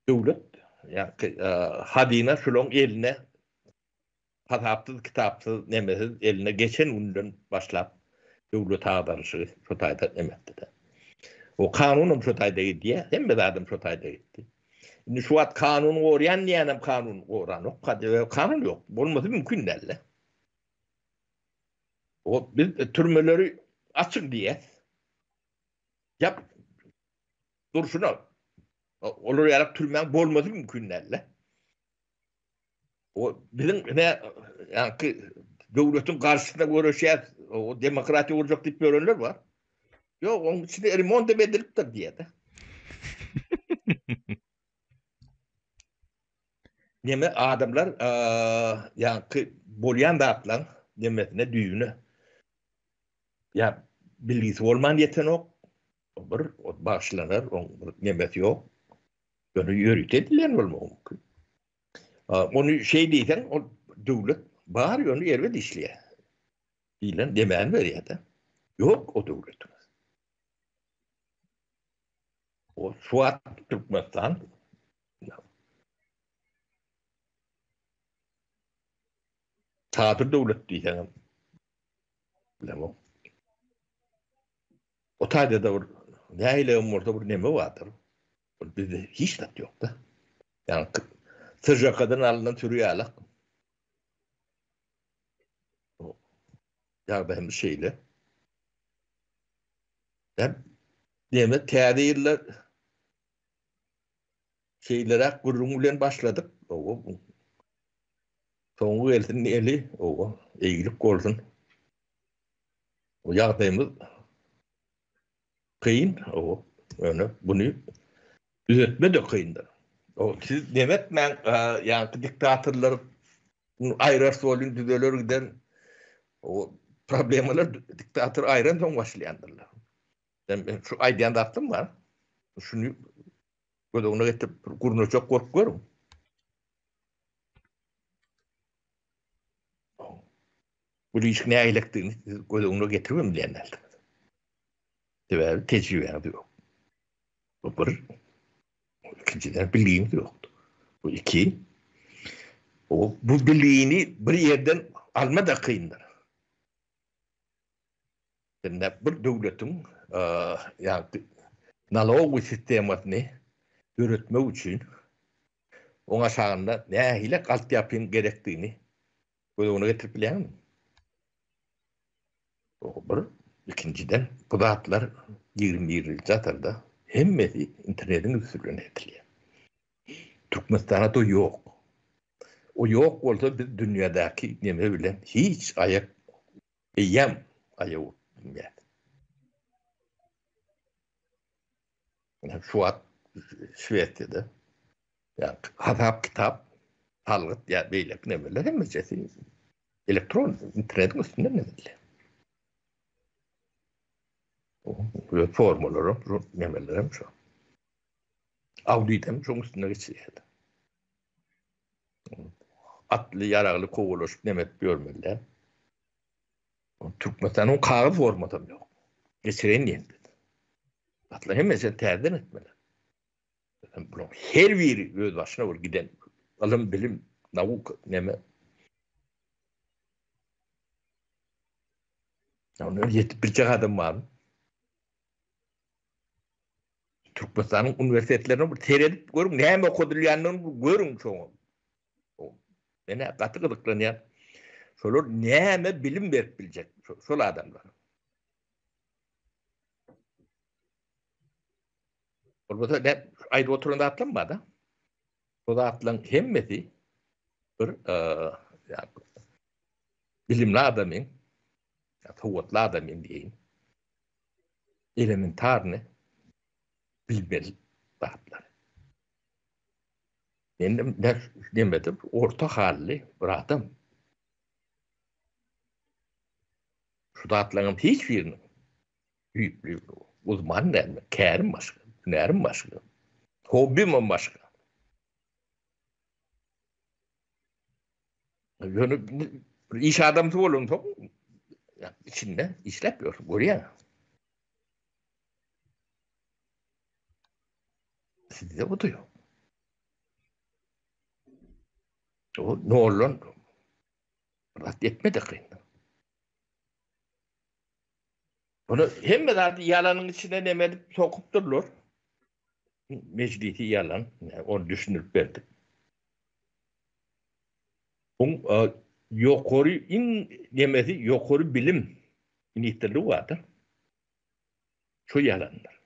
Döwlet ýa hadina şuloň eline hatapsız kitapsız nemesiz eline geçen günden başlap döwlet agdarşy şu taýda emetdi. O kanunum şu taýda diýe, hemme adam şu taýda gitti. Şimdi şu at kanunu gorayan diýenem kanun goran ok, kanun yok. Bolmasy mümkin däl. O biz türmeleri açyk diýe. Yap durşuna. Olur ýarak türmen bolmasy mümkin däl. O bizim ne yani döwletiň garşysynda görüşýär, o demokratiýa urjak diýip görenler var. Yok, onun içinde remont edilipdir diye de. Neme adamlar yani bolyan dağıtlan demesine düğünü. Ya bilgisi olman yeten ok. Bir başlanır, onun nemesi yok. Onu yürütediler olma mümkün. Onu şey diysen, o devlet bağır onu yerve dişliye. Bilen demeyen veriyor da. Yok o devletimiz. O Suat Türkmenistan Tadır devlet diyeceğim. Bilemem. O taýda da ne ile orada bir neme vardır. Bizde hiç tat yok da. Yani sıcakadan alınan türüyalak. Ya benim şeyle. Ben neme teadiyirler şeylere kurumulen başladık. O soňgu elsin eli o eýilip golsun. O ýagdaýymyz kıyın o öyle bunu düzeltme de kıyındır. O siz demek ben yani diktatörler ayrı rolün düzelir giden o problemler diktatör ayrı son başlayandırlar. Ben şu aydan daktım var. Şunu böyle ona getirip kurunu çok korkuyorum. Bu ilişki ne aylıktığını böyle ona getirmem diyenler. Ve tecrübe yok. Bu bir. İkinciden bilgim yoktu. Bu iki. Bu bilgiini bir yerden alma da kıyındır. Yani bir devletin yani nalog sistemasını yürütme için ona sağında ne ile altyapının gerektiğini böyle ona getirip bilen mi? O bir. İkinciden bu dağıtlar 20 yıl zaten hemmesi internetin üstüne ediliyor. Türkmenistan'da da yok. O yok olsa biz dünyadaki neme bilen hiç ayak eyyem ayağı bilmeyen. Yani şu an Şvediya'da yani hatap kitap halkıt ya beylek nemeler hemmesi elektron internetin üstünde nemeliler. Böyle formüllerim, nemelerim şu. Auditem şunun üstüne geçiyor. Atlı yararlı kovuluşup nemet görmeliler. Türkmenistan'ın kağıt formatım yok. Geçiren yendi. Atlı hem mesela terden etmeler. Her biri öz başına var giden. Alım bilim, navuk neme. Yani yetip bir adam var. Türkmenistan'ın üniversitelerine bir seyredip görün. Ne hem okudulayanlarını görün çoğun. Beni katı kılıklanıyor. Şöyle ne hem bilim verip bilecek. Şöyle adamlar. Orada ne ayrı oturunda atlanmadı. O da atlan hemmeti bir yani, bilimli adamın kuvvetli adamın diyeyim. Elementarını bilmeli dağıtlar. Yani ne demedim, orta halli bir adam. Şu dağıtlarım hiçbirinin büyüklüğü, uzman ne mi? Kârim başka, hünerim başka, hobim başka. Yani iş adamı olun içinde işlemiyor. Görüyor. Sizde bu diyor. O ne olur rahat etmedik. Bunu hem de zaten yalanın içine demelip sokup durulur. Meclisi yalan. Yani onu düşünüp verdik. Bunun yukarı in demesi yukarı bilim niteliği vardır. Şu yalanlar.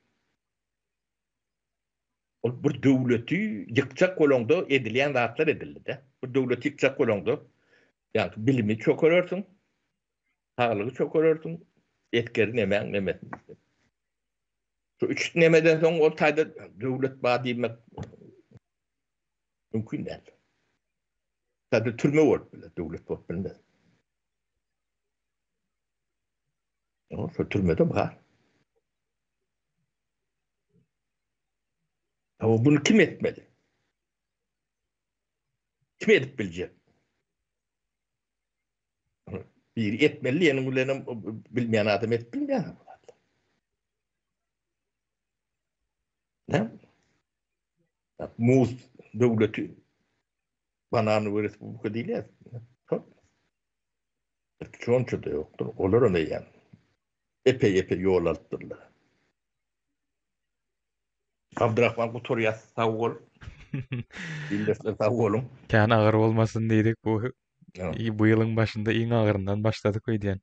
O bu devleti yıkacak kolonda edilen zatlar edildi de. Bu devleti yıkacak kolonda yani bilimi çok örürsün, sağlığı çok örürsün, etkeri nemen nemet. Şu üç nemeden sonra ortayda devlet bağ demek mümkün değil. Sadece türme var bile, devlet var bilmez. Ama şu türmede var. Ama bunu kim etmeli? Kim edip bilecek? Bir etmeli, yani bunların bilmeyen adam et bilmeyen adam. Ne? Muz devleti bananı verirse bu kadar değil ya. Çoğunca da yoktur. Olur mu yani? Epey yol alttırlar. Abdurrahman Kuturya sağ ol. İllerse sağ olun. Kän agyr bolmasyn diýdik bu Ya. bu ýylyň başynda iň agyryndan başladyk öýdýän.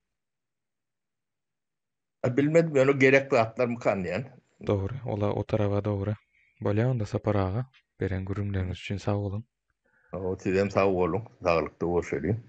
Bilmedim yani gerekli atlar mı kan yani. Dogry, ola o tarafa dogry. Bolýar onda Sapar aga. Beren gürümleriniz üçin sag bolun. O sizden sağ olun. Sağlıklı olsun.